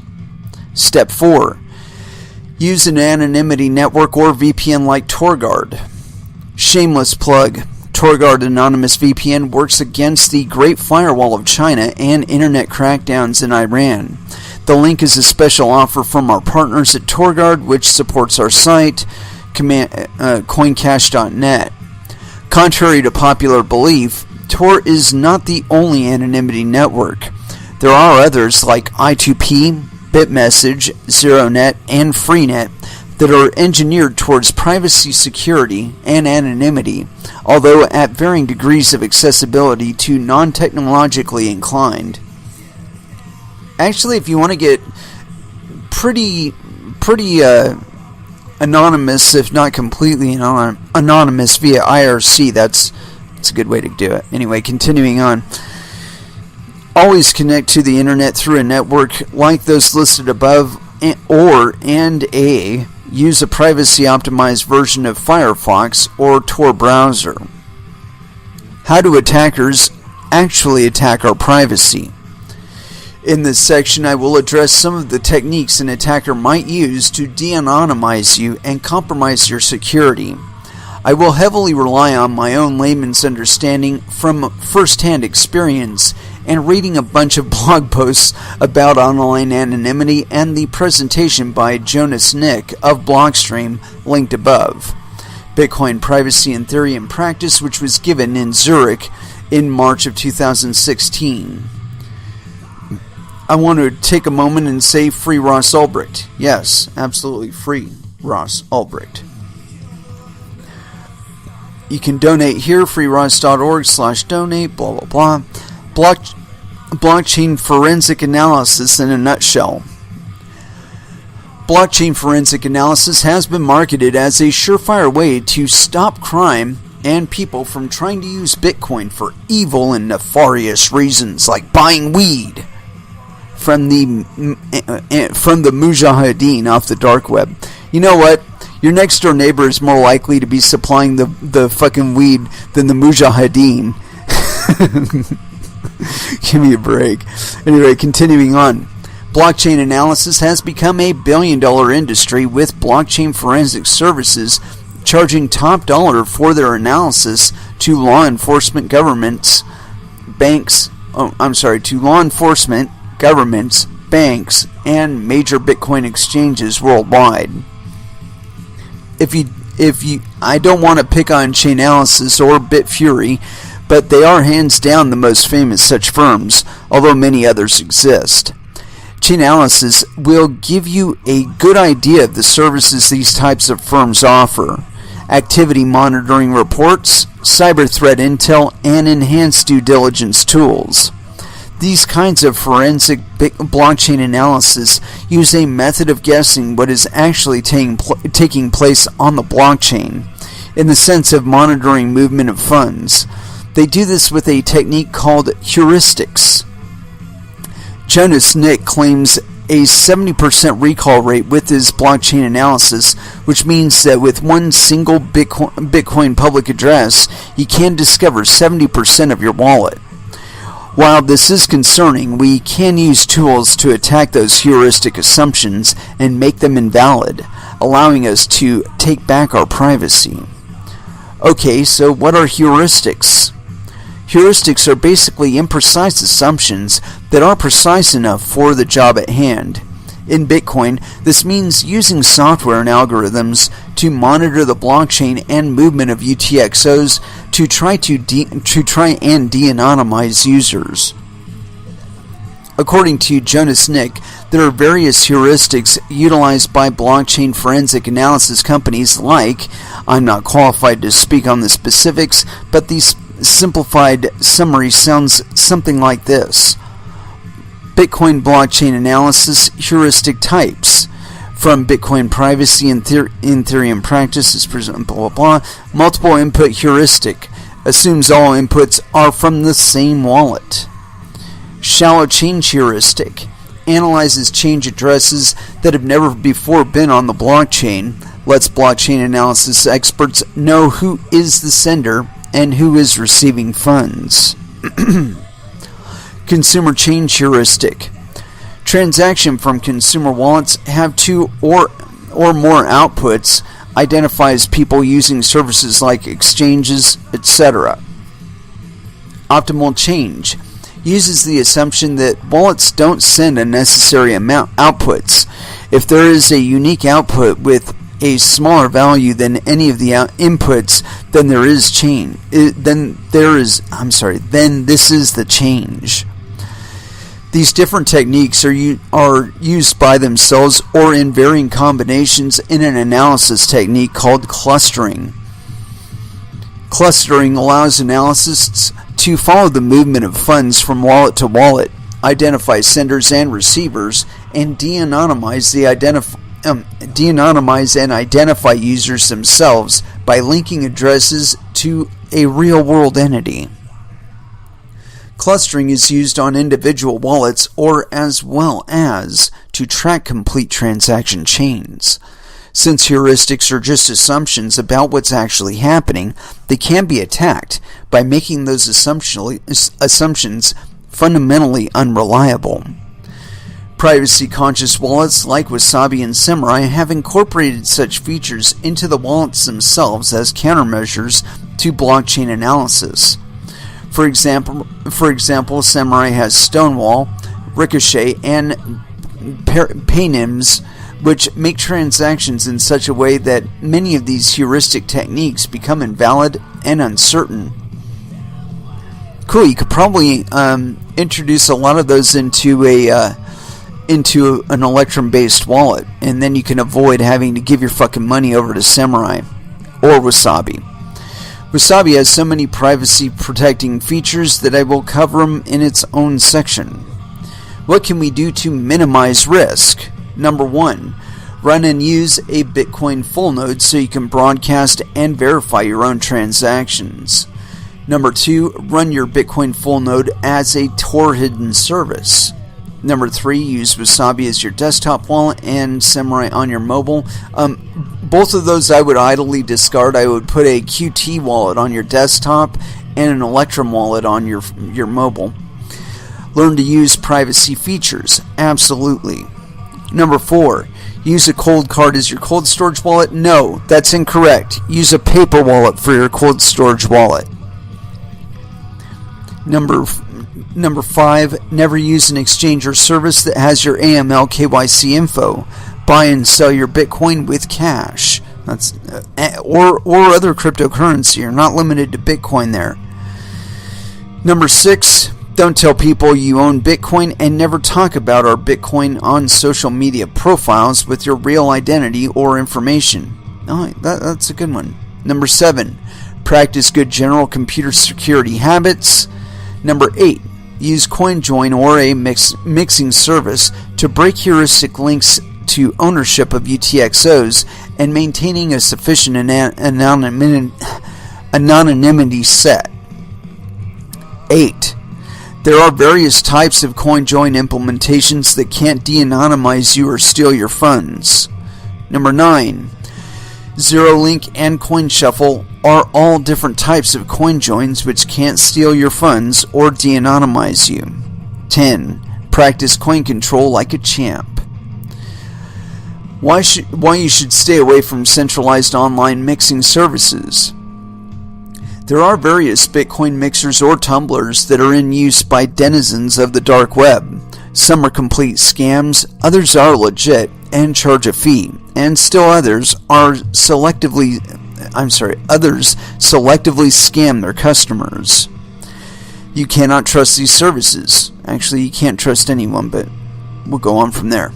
Step 4. Use an anonymity network or VPN like TorGuard. Shameless plug. TorGuard Anonymous VPN works against the Great Firewall of China and internet crackdowns in Iran. The link is a special offer from our partners at TorGuard, which supports our site, coincash.net. Contrary to popular belief, Tor is not the only anonymity network. There are others like I2P, Bitmessage, ZeroNet, and Freenet that are engineered towards privacy, security, and anonymity, although at varying degrees of accessibility to non-technologically inclined. Actually, if you want to get pretty anonymous, if not completely anonymous via IRC, that's a good way to do it. Anyway, continuing on. Always connect to the internet through a network like those listed above, use a privacy-optimized version of Firefox or Tor browser. How do attackers actually attack our privacy? In this section, I will address some of the techniques an attacker might use to de-anonymize you and compromise your security. I will heavily rely on my own layman's understanding from first-hand experience and reading a bunch of blog posts about online anonymity and the presentation by Jonas Nick of Blockstream, linked above. Bitcoin Privacy in Theory and Practice, which was given in Zurich in March of 2016. I want to take a moment and say free Ross Ulbricht. Yes, absolutely free Ross Ulbricht. You can donate here, freeross.org/donate, blah, blah, blah. Blockchain forensic analysis in a nutshell. Blockchain forensic analysis has been marketed as a surefire way to stop crime and people from trying to use Bitcoin for evil and nefarious reasons like buying weed from the mujahideen off the dark web. You know what? Your next door neighbor is more likely to be supplying the fucking weed than the mujahideen. Give me a break. Anyway, continuing on. Blockchain analysis has become a billion-dollar industry, with blockchain forensic services charging top dollar for their analysis to law enforcement, governments, banks, and major Bitcoin exchanges worldwide. I don't want to pick on Chainalysis or Bitfury, but they are hands down the most famous such firms, although many others exist. Chainalysis will give you a good idea of the services these types of firms offer: activity monitoring reports, cyber threat intel, and enhanced due diligence tools. These kinds of forensic blockchain analysis use a method of guessing what is actually taking place on the blockchain, in the sense of monitoring movement of funds. They do this with a technique called heuristics. Jonas Nick claims a 70% recall rate with his blockchain analysis, which means that with one single Bitcoin public address, you can discover 70% of your wallet. While this is concerning, we can use tools to attack those heuristic assumptions and make them invalid, allowing us to take back our privacy. Okay, so what are heuristics? Heuristics are basically imprecise assumptions that are precise enough for the job at hand. In Bitcoin, this means using software and algorithms to monitor the blockchain and movement of UTXOs to try and de-anonymize users. According to Jonas Nick, there are various heuristics utilized by blockchain forensic analysis companies like, I'm not qualified to speak on the specifics, but the simplified summary sounds something like this: Bitcoin blockchain analysis heuristic types. From Bitcoin privacy and Ethereum practices, blah blah blah. Multiple input heuristic assumes all inputs are from the same wallet. Shallow change heuristic analyzes change addresses that have never before been on the blockchain, lets blockchain analysis experts know who is the sender and who is receiving funds. Consumer change heuristic. Transaction from consumer wallets have two or more outputs, identifies people using services like exchanges, etc. Optimal change uses the assumption that wallets don't send unnecessary outputs. If there is a unique output with a smaller value than any of the inputs, then this is the change. These different techniques are used by themselves or in varying combinations in an analysis technique called clustering. Clustering allows analysts to follow the movement of funds from wallet to wallet, identify senders and receivers, and de-anonymize and identify users themselves by linking addresses to a real-world entity. Clustering is used on individual wallets or as well as to track complete transaction chains. Since heuristics are just assumptions about what's actually happening, they can be attacked by making those assumptions fundamentally unreliable. Privacy-conscious wallets like Wasabi and Samurai have incorporated such features into the wallets themselves as countermeasures to blockchain analysis. For example, Samurai has Stonewall, Ricochet, and Paynims, which make transactions in such a way that many of these heuristic techniques become invalid and uncertain. Cool, you could probably introduce a lot of those into an Electrum-based wallet, and then you can avoid having to give your fucking money over to Samurai or Wasabi. Wasabi has so many privacy-protecting features that I will cover them in its own section. What can we do to minimize risk? Number 1, run and use a Bitcoin full node so you can broadcast and verify your own transactions. Number 2, run your Bitcoin full node as a Tor hidden service. Number 3, use Wasabi as your desktop wallet and Samurai on your mobile. Both of those I would idly discard. I would put a QT wallet on your desktop and an Electrum wallet on your mobile. Learn to use privacy features. Absolutely. Number 4, use a cold card as your cold storage wallet. No, that's incorrect. Use a paper wallet for your cold storage wallet. Number 5, never use an exchange or service that has your AML KYC info. Buy and sell your Bitcoin with cash. That's or other cryptocurrency. You're not limited to Bitcoin there. Number 6, don't tell people you own Bitcoin, and never talk about our Bitcoin on social media profiles with your real identity or information. Oh, that's a good one. Number 7, practice good general computer security habits. Number 8, use CoinJoin or a mixing service to break heuristic links to ownership of UTXOs and maintaining a sufficient anonymity set. 8. There are various types of CoinJoin implementations that can't de-anonymize you or steal your funds. Number 9. ZeroLink and CoinShuffle are all different types of CoinJoins which can't steal your funds or de-anonymize you. 10. Practice coin control like a champ. Why you should stay away from centralized online mixing services. There are various Bitcoin mixers or tumblers that are in use by denizens of the dark web. Some are complete scams, others are legit and charge a fee, and still others selectively scam their customers. You cannot trust these services. Actually, you can't trust anyone, but we'll go on from there.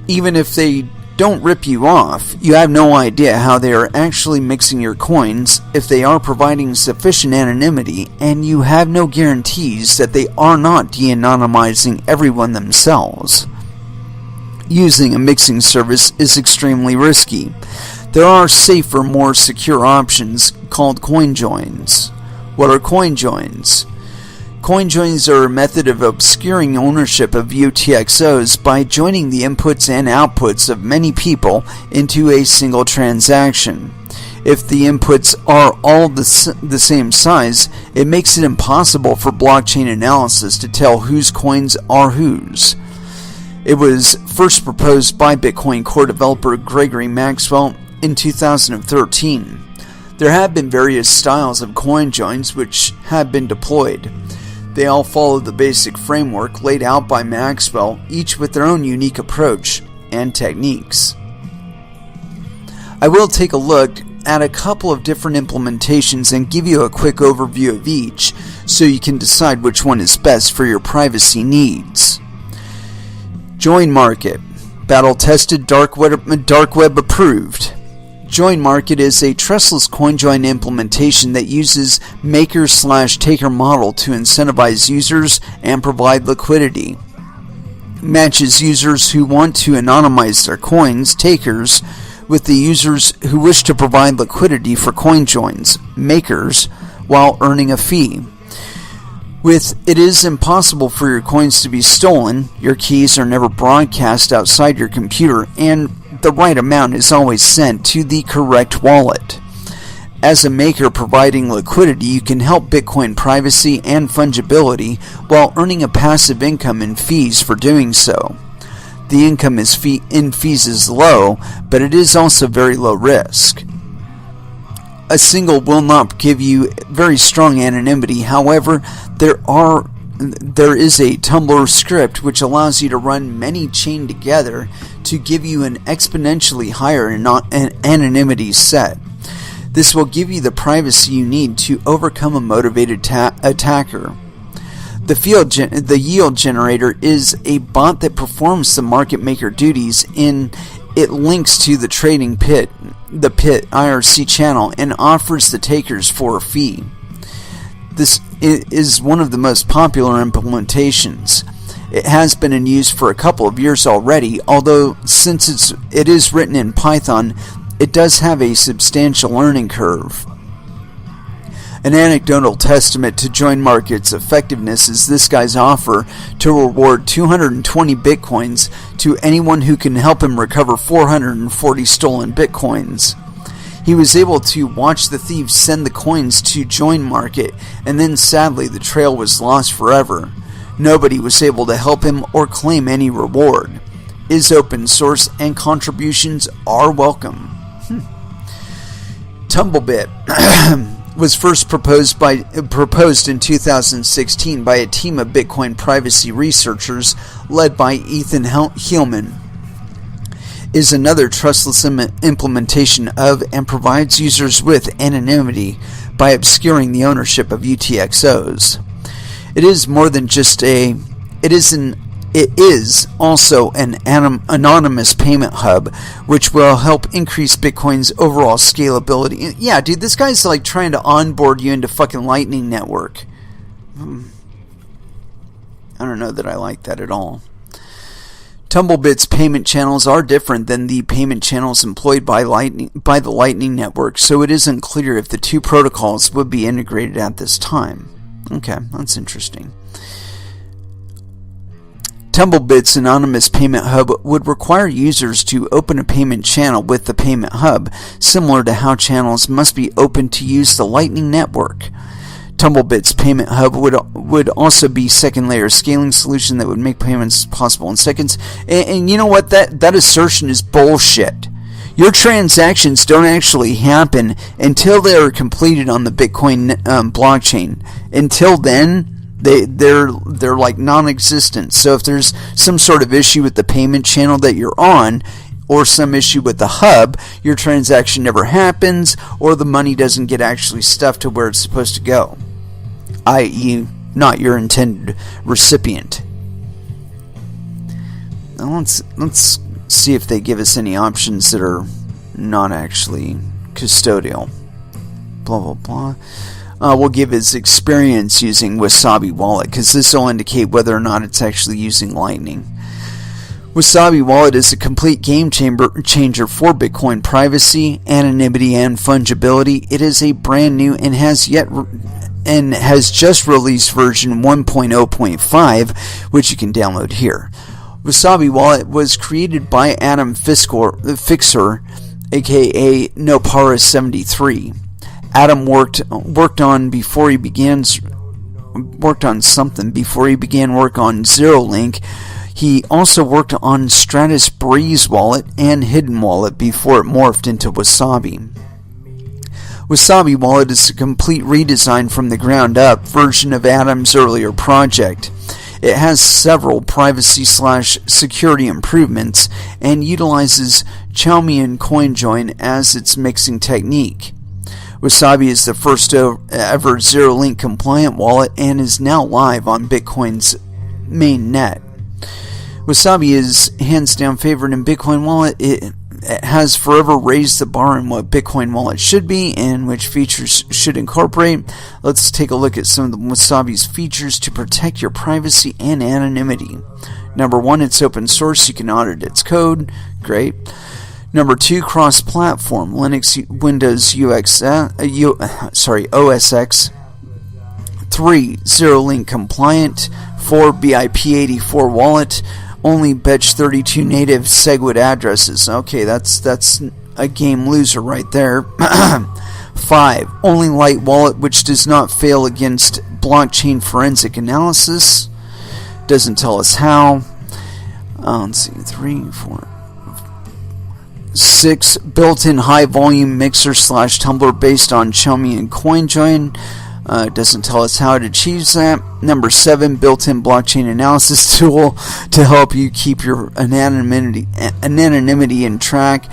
Even if they don't rip you off, you have no idea how they are actually mixing your coins if they are providing sufficient anonymity, and you have no guarantees that they are not de-anonymizing everyone themselves. Using a mixing service is extremely risky. There are safer, more secure options called CoinJoins. What are CoinJoins? CoinJoins are a method of obscuring ownership of UTXOs by joining the inputs and outputs of many people into a single transaction. If the inputs are all the same size, it makes it impossible for blockchain analysis to tell whose coins are whose. It was first proposed by Bitcoin core developer Gregory Maxwell in 2013. There have been various styles of CoinJoins which have been deployed. They all follow the basic framework laid out by Maxwell, each with their own unique approach and techniques. I will take a look at a couple of different implementations and give you a quick overview of each so you can decide which one is best for your privacy needs. Join Market, battle tested, dark web approved. Join Market is a trustless CoinJoin implementation that uses maker/taker model to incentivize users and provide liquidity. Matches users who want to anonymize their coins, takers, with the users who wish to provide liquidity for CoinJoins, makers, while earning a fee. It is impossible for your coins to be stolen, your keys are never broadcast outside your computer, and the right amount is always sent to the correct wallet. As a maker providing liquidity, you can help Bitcoin privacy and fungibility while earning a passive income in fees for doing so. The income in fees is low, but it is also very low risk. A single will not give you very strong anonymity. However, there is a Tumblr script which allows you to run many chained together to give you an exponentially higher anonymity set. This will give you the privacy you need to overcome a motivated attacker. The yield generator is a bot that performs the market maker duties it links to the trading pit, the pit IRC channel, and offers the takers for a fee. This is one of the most popular implementations. It has been in use for a couple of years already, although since it is written in Python, it does have a substantial learning curve. An anecdotal testament to Join Market's effectiveness is this guy's offer to reward 220 bitcoins to anyone who can help him recover 440 stolen bitcoins. He was able to watch the thieves send the coins to Join Market, and then sadly the trail was lost forever. Nobody was able to help him or claim any reward. Is open source and contributions are welcome. Tumblebit was first proposed in 2016 by a team of Bitcoin privacy researchers led by Ethan Heilman. Is another trustless implementation of and provides users with anonymity by obscuring the ownership of UTXOs. It is more than just it is also an anonymous payment hub, which will help increase Bitcoin's overall scalability. Yeah, dude, this guy's like trying to onboard you into fucking Lightning Network. I don't know that I like that at all. Tumblebit's payment channels are different than the payment channels employed by the Lightning Network, so it isn't clear if the two protocols would be integrated at this time. Okay, that's interesting. Tumblebit's anonymous payment hub would require users to open a payment channel with the payment hub, similar to how channels must be opened to use the Lightning Network. Tumblebit's payment hub would also be second-layer scaling solution that would make payments possible in seconds. And you know what? That assertion is bullshit. Your transactions don't actually happen until they are completed on the Bitcoin blockchain. Until then, they're like non-existent. So if there's some sort of issue with the payment channel that you're on, or some issue with the hub, your transaction never happens, or the money doesn't get actually stuffed to where it's supposed to go, i.e. not your intended recipient. Now let's see if they give us any options that are not actually custodial. Blah blah blah. We'll give his experience using Wasabi Wallet, because this will indicate whether or not it's actually using Lightning. Wasabi Wallet is a complete game changer for Bitcoin privacy, anonymity, and fungibility. It is a brand new and has just released version 1.0.5, which you can download here. Wasabi Wallet was created by Adam Fixer, aka Nopara73. Adam worked on something before he began work on ZeroLink. He also worked on Stratus Breeze Wallet and Hidden Wallet before it morphed into Wasabi. Wasabi Wallet is a complete redesign from the ground up version of Adam's earlier project. It has several privacy/security improvements and utilizes Chaumian CoinJoin as its mixing technique. Wasabi is the first ever ZeroLink compliant wallet and is now live on Bitcoin's main net. Wasabi is hands down favored in Bitcoin Wallet. It has forever raised the bar in what Bitcoin Wallet should be and which features should incorporate. Let's take a look at some of the Wasabi's features to protect your privacy and anonymity. Number 1, it's open source. You can audit its code. Great. Number 2, cross-platform. Linux, Windows, OS X. 3, ZeroLink compliant. 4, BIP84 wallet. Only Betch32 native SegWit addresses. Okay, that's a game loser right there. 5, only light wallet which does not fail against blockchain forensic analysis. Doesn't tell us how. Let's see, 3, 4, 6, built-in high-volume mixer/tumbler based on Chaumian CoinJoin. Doesn't tell us how it achieves that. Number 7, built-in blockchain analysis tool to help you keep your anonymity in track.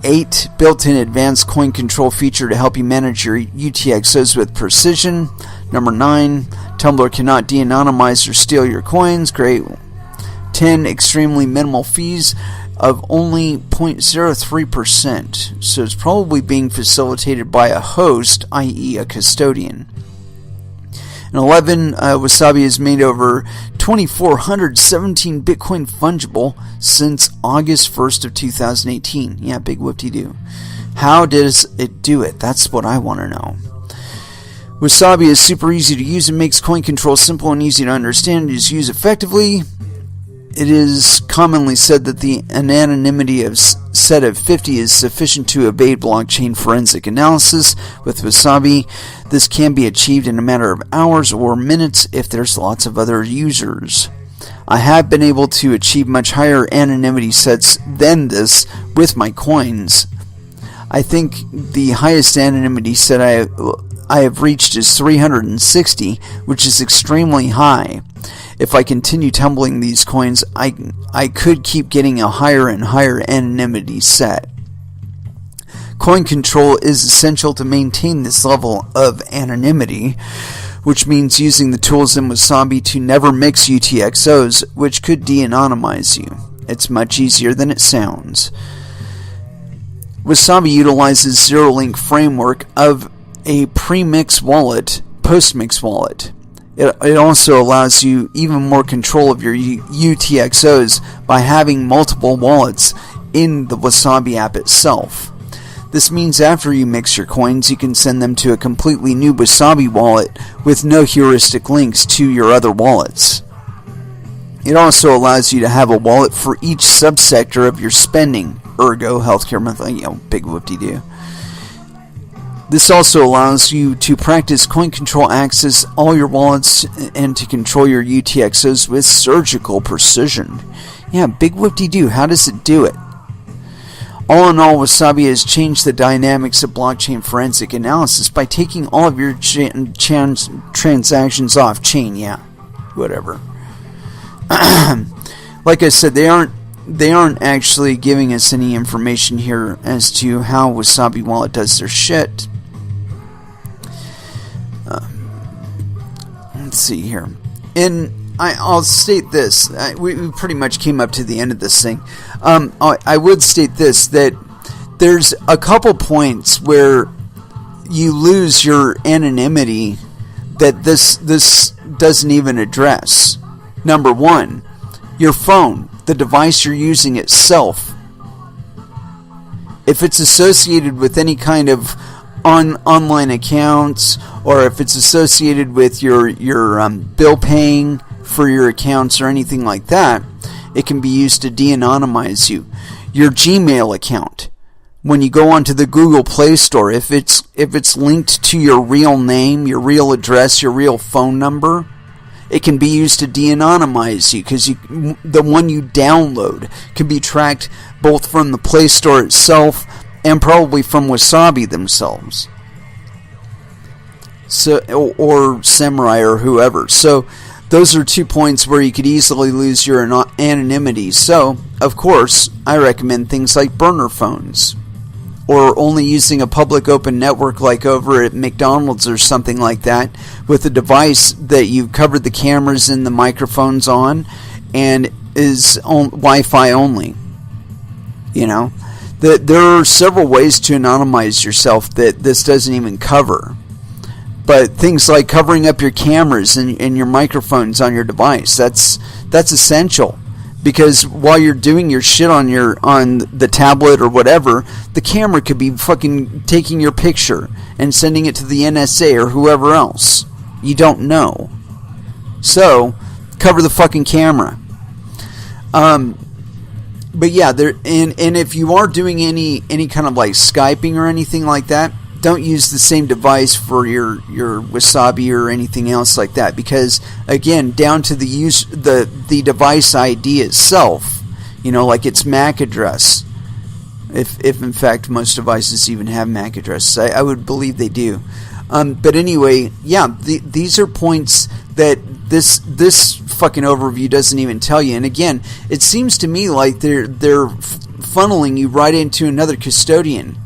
8, built-in advanced coin control feature to help you manage your UTXOs with precision. Number 9, Tumbler cannot de-anonymize or steal your coins. Great. 10, extremely minimal fees of only 0.03%, so it's probably being facilitated by a host, i.e. a custodian. And 11, Wasabi has made over 2,417 Bitcoin fungible since August 1st of 2018. Yeah, big whoop-de-doo. How does it do it? That's what I want to know. Wasabi is super easy to use and makes coin control simple and easy to understand and just use effectively. It is commonly said that the anonymity of set of 50 is sufficient to evade blockchain forensic analysis. With Wasabi, this can be achieved in a matter of hours or minutes if there's lots of other users. I have been able to achieve much higher anonymity sets than this with my coins. I think the highest anonymity set I have reached is 360, which is extremely high. If I continue tumbling these coins, I could keep getting a higher and higher anonymity set. Coin control is essential to maintain this level of anonymity. which means using the tools in Wasabi to never mix UTXOs, which could de-anonymize you. It's much easier than it sounds. Wasabi utilizes zero-link framework of a pre-mix wallet, post-mix wallet. It also allows you even more control of your UTXOs by having multiple wallets in the Wasabi app itself. This means after you mix your coins, you can send them to a completely new Wasabi wallet with no heuristic links to your other wallets. It also allows you to have a wallet for each subsector of your spending, ergo, healthcare monthly, big whoop-de-doo. This also allows you to practice coin control, access all your wallets, and to control your UTXOs with surgical precision. Yeah, big whoop-de-doo. How does it do it? All in all, Wasabi has changed the dynamics of blockchain forensic analysis by taking all of your transactions off chain. Yeah, whatever. Like I said, they aren't actually giving us any information here as to how Wasabi Wallet does their shit. Let's see here. I'll state this. We pretty much came up to the end of this thing. I would state this, that there's a couple points where you lose your anonymity that this doesn't even address. Number one, your phone, the device you're using itself. If it's associated with any kind of online accounts, or if it's associated with your bill paying for your accounts or anything like that, it can be used to de-anonymize you. Your Gmail account, when you go onto the Google Play Store, if it's linked to your real name, your real address, your real phone number, it can be used to de-anonymize you, because the one you download can be tracked both from the Play Store itself and probably from Wasabi themselves, so or Samurai or whoever. So those are 2 points where you could easily lose your anonymity. So, of course, I recommend things like burner phones, or only using a public open network like over at McDonald's or something like that, with a device that you've covered the cameras and the microphones on and is on Wi-Fi only. There are several ways to anonymize yourself that this doesn't even cover. But things like covering up your cameras and your microphones on your device, that's essential. Because while you're doing your shit on the tablet or whatever, the camera could be fucking taking your picture and sending it to the NSA or whoever else. You don't know. So, cover the fucking camera. But yeah, and if you are doing any kind of like Skyping or anything like that, don't use the same device for your Wasabi or anything else like that, because again, down to the device ID itself, like its MAC address, if in fact most devices even have MAC addresses, I would believe they do. But anyway, yeah, these are points that this fucking overview doesn't even tell you. And again, it seems to me like they're funneling you right into another custodian.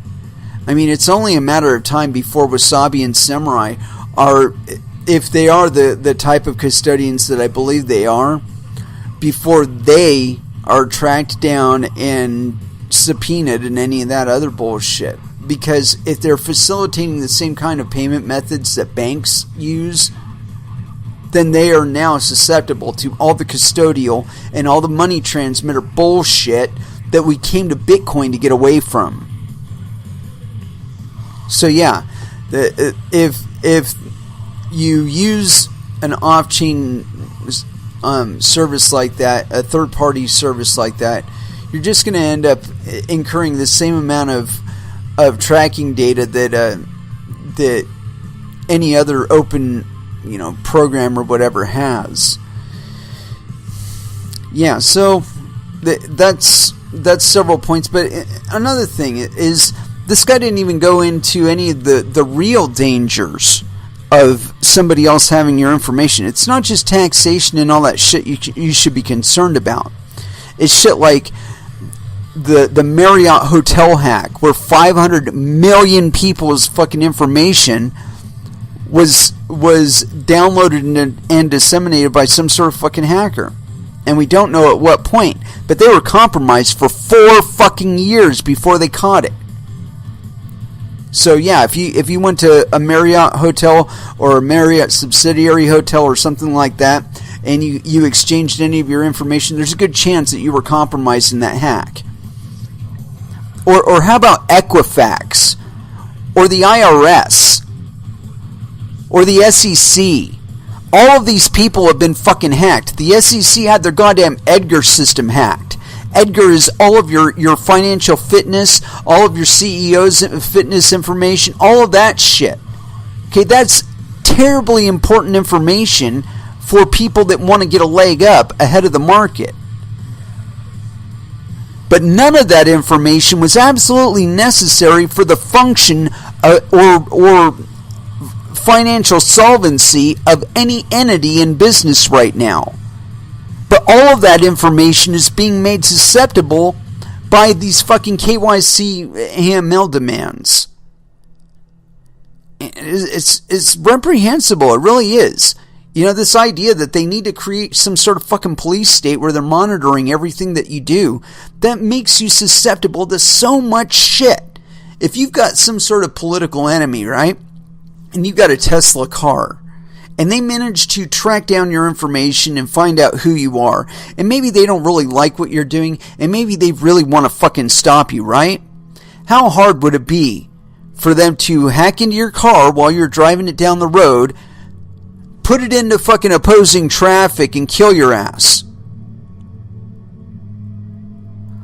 I mean, it's only a matter of time before Wasabi and Samurai are, if they are the type of custodians that I believe they are, before they are tracked down and subpoenaed and any of that other bullshit. Because if they're facilitating the same kind of payment methods that banks use, then they are now susceptible to all the custodial and all the money transmitter bullshit that we came to Bitcoin to get away from. So yeah, if you use an off-chain service like that, a third-party service like that, you're just going to end up incurring the same amount of tracking data that any other open program or whatever has. Yeah, so that's several points. But another thing is, this guy didn't even go into any of the real dangers of somebody else having your information. It's not just taxation and all that shit you should be concerned about. It's shit like the Marriott hotel hack, where 500 million people's fucking information was downloaded and disseminated by some sort of fucking hacker. And we don't know at what point. But they were compromised for 4 fucking years before they caught it. So yeah, if you went to a Marriott hotel or a Marriott subsidiary hotel or something like that, and you exchanged any of your information, there's a good chance that you were compromised in that hack. Or how about Equifax? Or the IRS? Or the SEC? All of these people have been fucking hacked. The SEC had their goddamn Edgar system hacked. Edgar is all of your financial fitness, all of your CEO's fitness information, all of that shit. Okay, that's terribly important information for people that want to get a leg up ahead of the market. But none of that information was absolutely necessary for the function or financial solvency of any entity in business right now. But all of that information is being made susceptible by these fucking KYC AML demands. It's reprehensible. It really is. You know, this idea that they need to create some sort of fucking police state where they're monitoring everything that you do, that makes you susceptible to so much shit. If you've got some sort of political enemy, right, and you've got a Tesla car, and they manage to track down your information and find out who you are, and maybe they don't really like what you're doing, and maybe they really want to fucking stop you, right? How hard would it be for them to hack into your car while you're driving it down the road, put it into fucking opposing traffic, and kill your ass?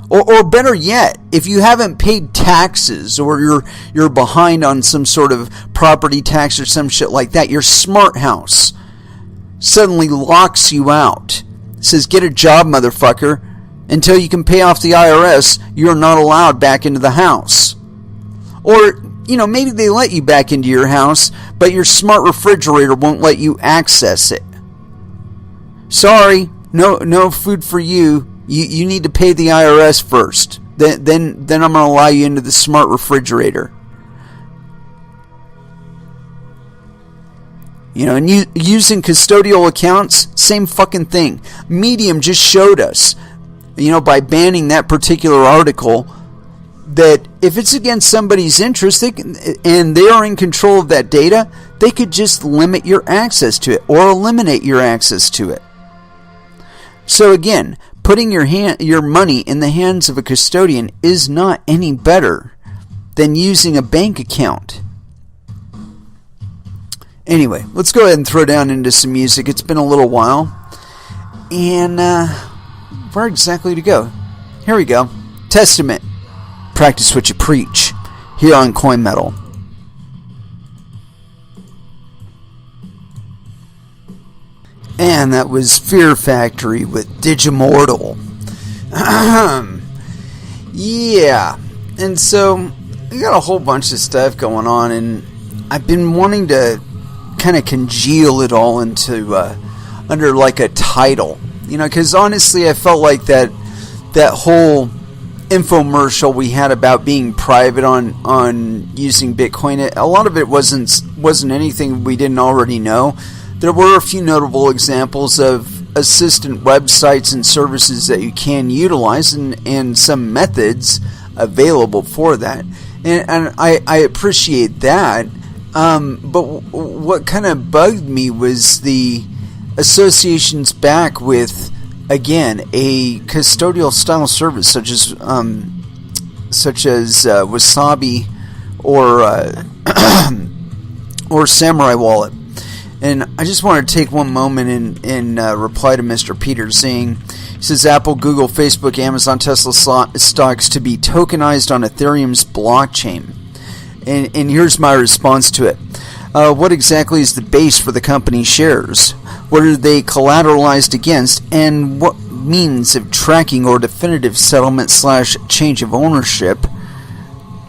Or better yet, if you haven't paid taxes or you're behind on some sort of property tax or some shit like that, your smart house suddenly locks you out. Says, get a job, motherfucker. Until you can pay off the IRS, you're not allowed back into the house. Or, you know, maybe they let you back into your house, but your smart refrigerator won't let you access it. Sorry, no food for you. You need to pay the IRS first. Then I'm going to allow you into the smart refrigerator. You know, and using custodial accounts, same fucking thing. Medium just showed us, you know, by banning that particular article, that if it's against somebody's interest, and they are in control of that data, they could just limit your access to it or eliminate your access to it. So again, putting your money in the hands of a custodian is not any better than using a bank account. Anyway, let's go ahead and throw down into some music. It's been a little while. And where exactly to go? Here we go. Testament. Practice what you preach. Here on Coin Metal. And that was Fear Factory with Digimortal. Yeah. And so, we got a whole bunch of stuff going on, and I've been wanting to kind of congeal it all into under like a title. You know, because honestly, I felt like that whole infomercial we had about being private on using Bitcoin, a lot of it wasn't anything we didn't already know. There were a few notable examples of assistant websites and services that you can utilize, and some methods available for that. And I appreciate that. But what kind of bugged me was the associations back with, again, a custodial style service such as Wasabi or Samurai Wallet. And I just want to take one moment and reply to Mr. Peter saying, he says, Apple, Google, Facebook, Amazon, Tesla stocks to be tokenized on Ethereum's blockchain. And here's my response to it. What exactly is the base for the company's shares? What are they collateralized against? And what means of tracking or definitive settlement / change of ownership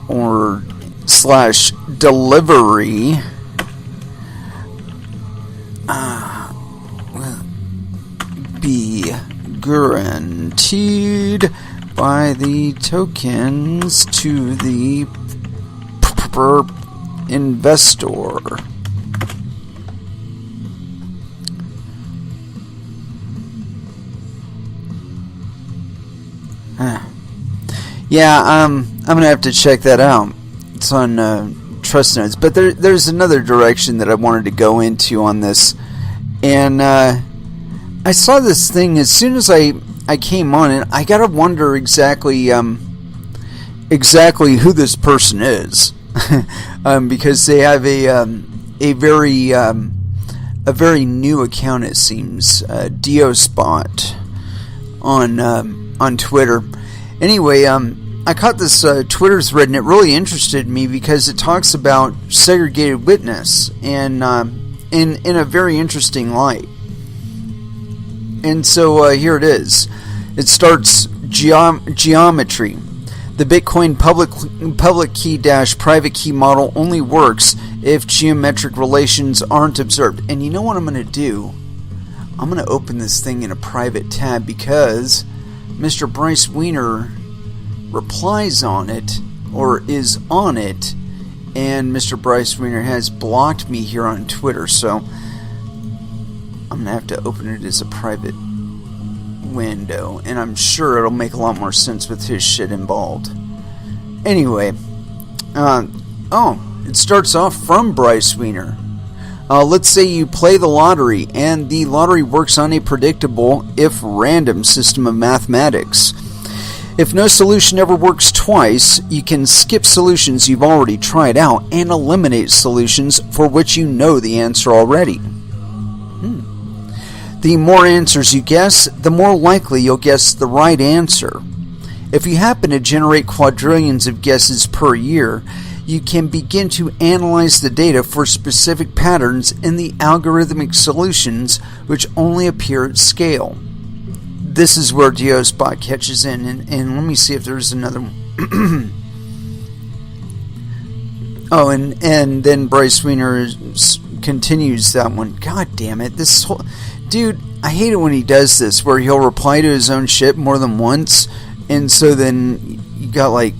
or / delivery will be guaranteed by the tokens to the investor. Yeah, I'm gonna have to check that out. It's on Trust Notes, but there's another direction that I wanted to go into on this, and I saw this thing as soon as I came on, and I gotta wonder exactly who this person is, because they have a very new account, it seems, Diospot on Twitter. Anyway, I caught this Twitter thread, and it really interested me because it talks about segregated witness and in a very interesting light. And so here it is. It starts geometry. The Bitcoin public key - private key model only works if geometric relations aren't observed. And you know what I'm going to do? I'm going to open this thing in a private tab because Mr. Bryce Wiener replies on it, or is on it, and Mr. Bryce Wiener has blocked me here on Twitter, so I'm going to have to open it as a private window, and I'm sure it'll make a lot more sense with his shit involved. Anyway, it starts off from Bryce Wiener. Let's say you play the lottery, and the lottery works on a predictable, if random, system of mathematics. If no solution ever works twice, you can skip solutions you've already tried out and eliminate solutions for which you know the answer already. The more answers you guess, the more likely you'll guess the right answer. If you happen to generate quadrillions of guesses per year, you can begin to analyze the data for specific patterns in the algorithmic solutions which only appear at scale. This is where Diospot catches in, and let me see if there's another one. Oh, and then Bryce Wiener continues that one. God damn it, this whole... Dude, I hate it when he does this, where he'll reply to his own shit more than once, and so then you got like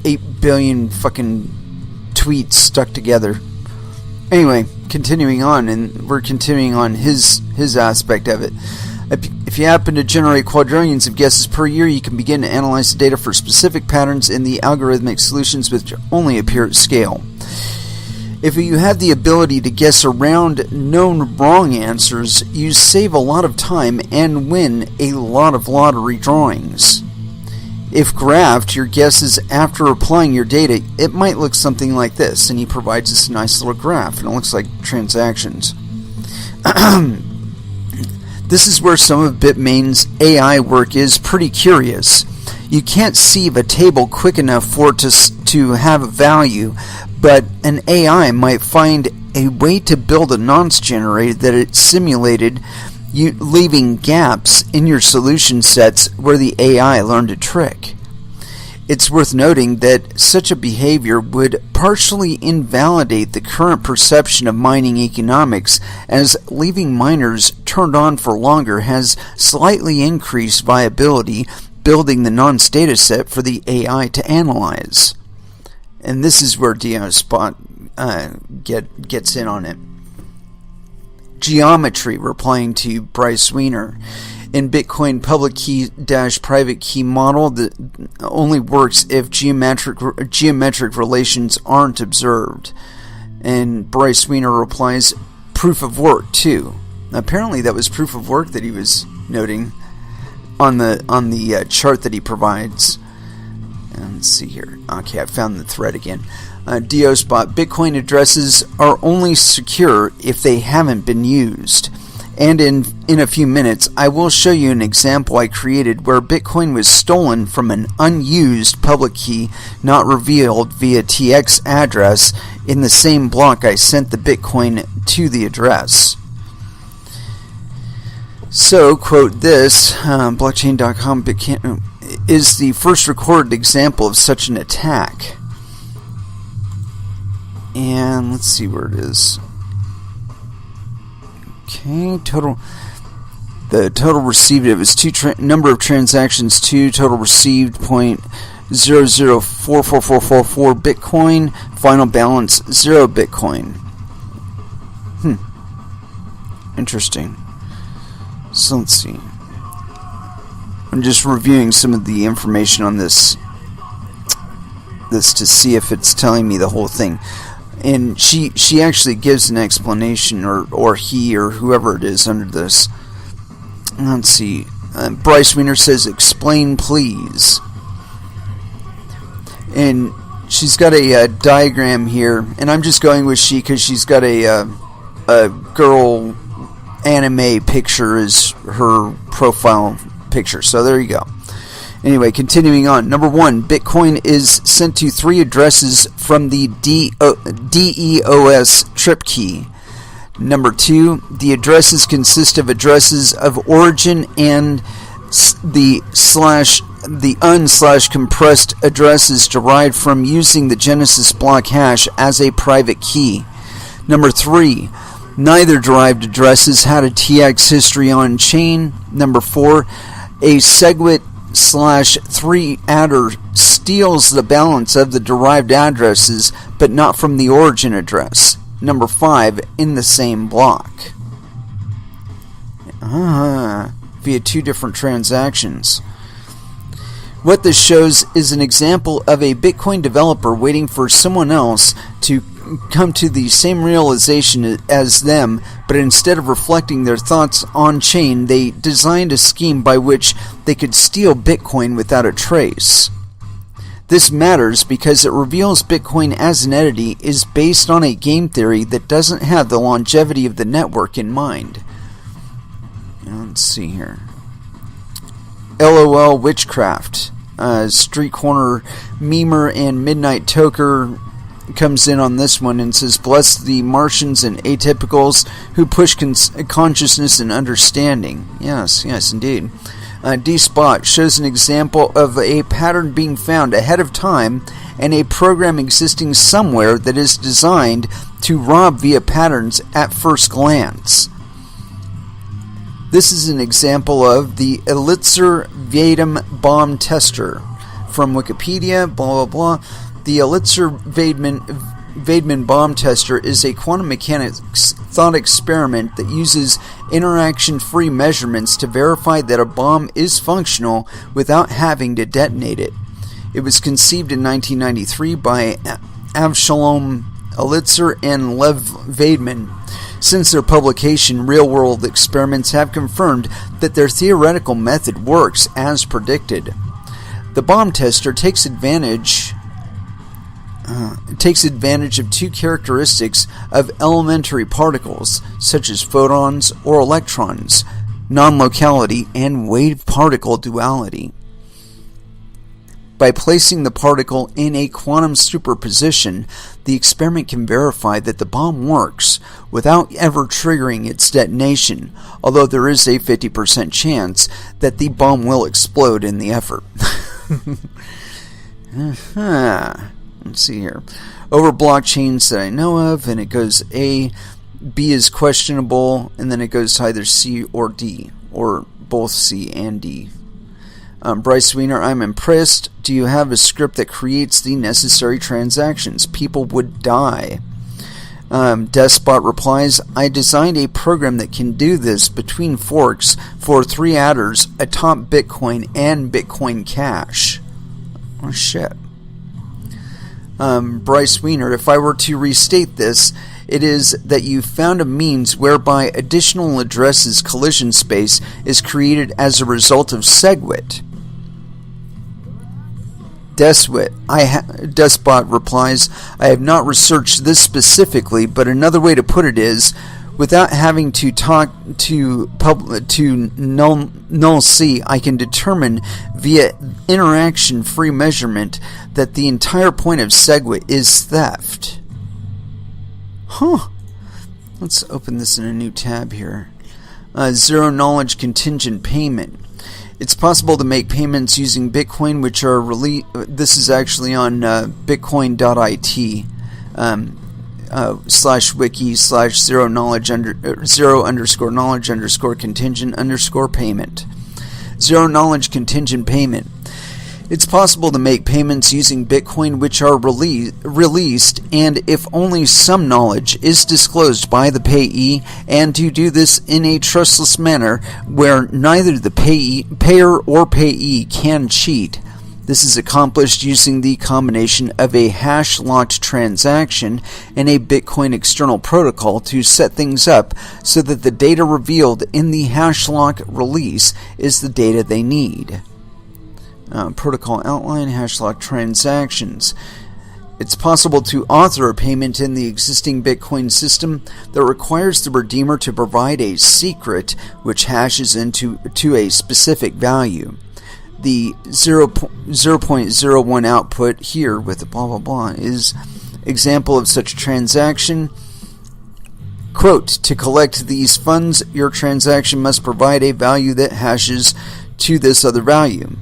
8 billion fucking tweets stuck together. Anyway, continuing on, and we're continuing on his aspect of it. If you happen to generate quadrillions of guesses per year, you can begin to analyze the data for specific patterns in the algorithmic solutions which only appear at scale. If you have the ability to guess around known wrong answers, you save a lot of time and win a lot of lottery drawings. If graphed your guesses after applying your data, it might look something like this, and he provides us a nice little graph, and it looks like transactions. This is where some of Bitmain's AI work is pretty curious. You can't sieve a table quick enough for it to have a value, but an AI might find a way to build a nonce generator that it simulated, leaving gaps in your solution sets where the AI learned a trick. It's worth noting that such a behavior would partially invalidate the current perception of mining economics, as leaving miners turned on for longer has slightly increased viability, building the nonce data set for the AI to analyze. And this is where Diospot gets in on it. Geometry, replying to Bryce Wiener. In Bitcoin public key - private key model that only works if geometric relations aren't observed. And Bryce Wiener replies, proof of work too. Apparently that was proof of work that he was noting on the chart that he provides. And let's see here. Okay, I found the thread again. Diospot, Bitcoin addresses are only secure if they haven't been used. And in a few minutes, I will show you an example I created where Bitcoin was stolen from an unused public key not revealed via TX address in the same block I sent the Bitcoin to the address. So, quote this, blockchain.com is the first recorded example of such an attack. And let's see where it is. Okay, the total received, it was number of transactions 2, total received 0.004444 Bitcoin, final balance 0 Bitcoin. Interesting. So let's see. I'm just reviewing some of the information on this this to see if it's telling me the whole thing. And she actually gives an explanation, or he, or whoever it is under this. Let's see. Bryce Wiener says, "Explain, please." And she's got a diagram here, and I'm just going with she because she's got a girl anime picture as her profile picture. So there you go. Anyway, continuing on. Number 1, Bitcoin is sent to 3 addresses from the DEoS trip key. Number 2, the addresses consist of addresses of origin and the un/compressed addresses derived from using the Genesis block hash as a private key. Number 3, neither derived addresses had a TX history on chain. Number 4, a SegWit/3 adder steals the balance of the derived addresses, but not from the origin address. Number 5, in the same block. Via 2 different transactions. What this shows is an example of a Bitcoin developer waiting for someone else to come to the same realization as them, but instead of reflecting their thoughts on chain, they designed a scheme by which they could steal Bitcoin without a trace. This matters because it reveals Bitcoin as an entity is based on a game theory that doesn't have the longevity of the network in mind. Let's see here. LOL Witchcraft. Street Corner Memer and Midnight Toker comes in on this one and says, "Bless the Martians and atypicals who push consciousness and understanding." Yes, indeed. D-Spot shows an example of a pattern being found ahead of time and a program existing somewhere that is designed to rob via patterns at first glance. This is an example of the Elitzer-Vadim bomb tester. From Wikipedia, blah, blah, blah. The Elitzer-Vadim bomb tester is a quantum mechanics thought experiment that uses interaction-free measurements to verify that a bomb is functional without having to detonate it. It was conceived in 1993 by Avshalom Elitzer and Lev Vadim. Since their publication, real-world experiments have confirmed that their theoretical method works as predicted. The bomb tester takes advantage of 2 characteristics of elementary particles, such as photons or electrons, non-locality, and wave-particle duality. By placing the particle in a quantum superposition, the experiment can verify that the bomb works without ever triggering its detonation, although there is a 50% chance that the bomb will explode in the effort. Let's see here. Over blockchains that I know of, and it goes A, B is questionable, and then it goes to either C or D, or both C and D. Bryce Wiener, I'm impressed. Do you have a script that creates the necessary transactions? People would die. Despot replies, I designed a program that can do this between forks for 3 adders atop Bitcoin and Bitcoin Cash. Oh shit. Bryce Wiener, if I were to restate this, it is that you found a means whereby additional addresses collision space is created as a result of SegWit. Despot replies, I have not researched this specifically, but another way to put it is, without having to talk to null C, I can determine via interaction-free measurement that the entire point of SegWit is theft. Huh. Let's open this in a new tab here. Zero knowledge contingent payment. It's possible to make payments using Bitcoin, which are this is actually on bitcoin.it /wiki/zero_knowledge_contingent_payment. Zero knowledge contingent payment. It's possible to make payments using Bitcoin which are released, and if only some knowledge is disclosed by the payee, and to do this in a trustless manner where neither the payer or payee can cheat. This is accomplished using the combination of a hash-locked transaction and a Bitcoin external protocol to set things up so that the data revealed in the hash lock release is the data they need. Protocol outline, hash lock transactions. It's possible to author a payment in the existing Bitcoin system that requires the redeemer to provide a secret which hashes into a specific value. The 0.01 output here with the blah blah blah is example of such transaction. Quote, to collect these funds, your transaction must provide a value that hashes to this other value.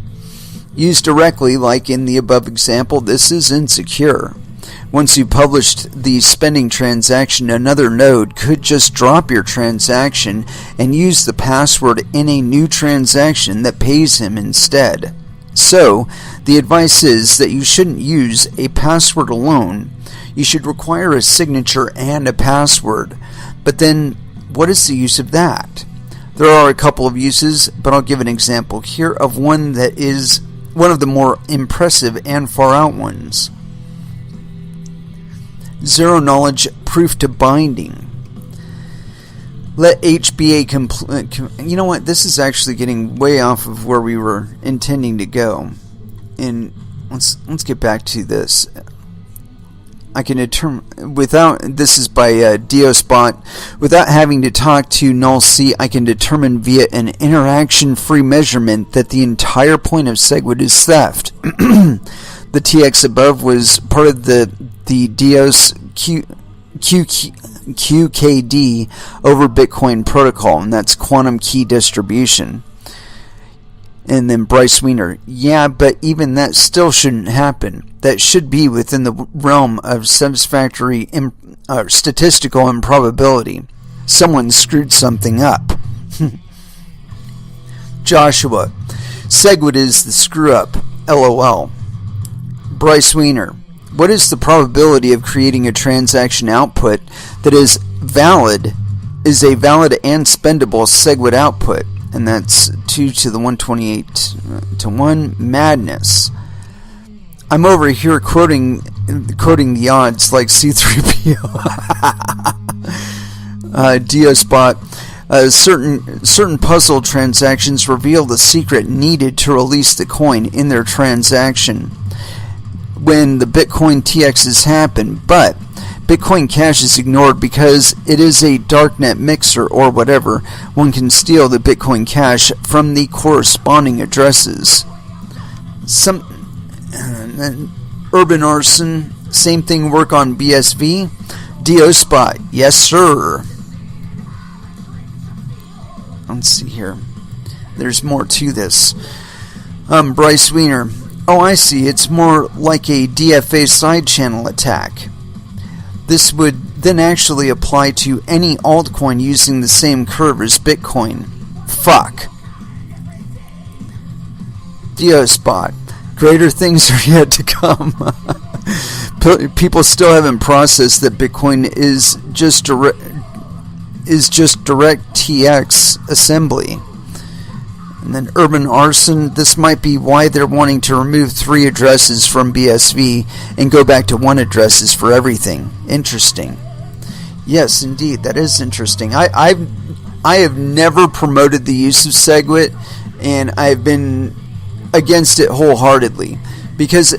Used directly, like in the above example, this is insecure. Once you published the spending transaction, another node could just drop your transaction and use the password in a new transaction that pays him instead. So, the advice is that you shouldn't use a password alone. You should require a signature and a password. But then, what is the use of that? There are a couple of uses, but I'll give an example here of one that is one of the more impressive and far-out ones. Zero-knowledge proof to binding. Let H be a complete... You know what? This is actually getting way off of where we were intending to go. And let's get back to this. I can determine without... This is by Diospot. Without having to talk to null C, I can determine via an interaction-free measurement that the entire point of SegWit is theft. The TX above was part of the Dios QKD over Bitcoin protocol, and that's quantum key distribution. And then Bryce Wiener, yeah, but even that still shouldn't happen. That should be within the realm of satisfactory statistical improbability. Someone screwed something up. Joshua, SegWit is the screw up. LOL. Bryce Wiener, what is the probability of creating a transaction output that is a valid and spendable SegWit output? And that's 2 to the 128 to 1. Madness. I'm over here quoting the odds like C3PO. Diospot. Certain puzzle transactions reveal the secret needed to release the coin in their transaction when the Bitcoin TXs happen, but Bitcoin Cash is ignored because it is a darknet mixer or whatever. One can steal the Bitcoin Cash from the corresponding addresses. Urban arson, same thing work on BSV. Diospot, yes sir. Let's see here. There's more to this. Bryce Wiener. Oh, I see. It's more like a DFA side channel attack. This would then actually apply to any altcoin using the same curve as Bitcoin. Fuck. Diospot. Greater things are yet to come. People still haven't processed that Bitcoin is just direct TX assembly. And then Urban Arson, this might be why they're wanting to remove 3 addresses from BSV and go back to 1 addresses for everything. Interesting. Yes, indeed, that is interesting. I have never promoted the use of SegWit, and I've been against it wholeheartedly. Because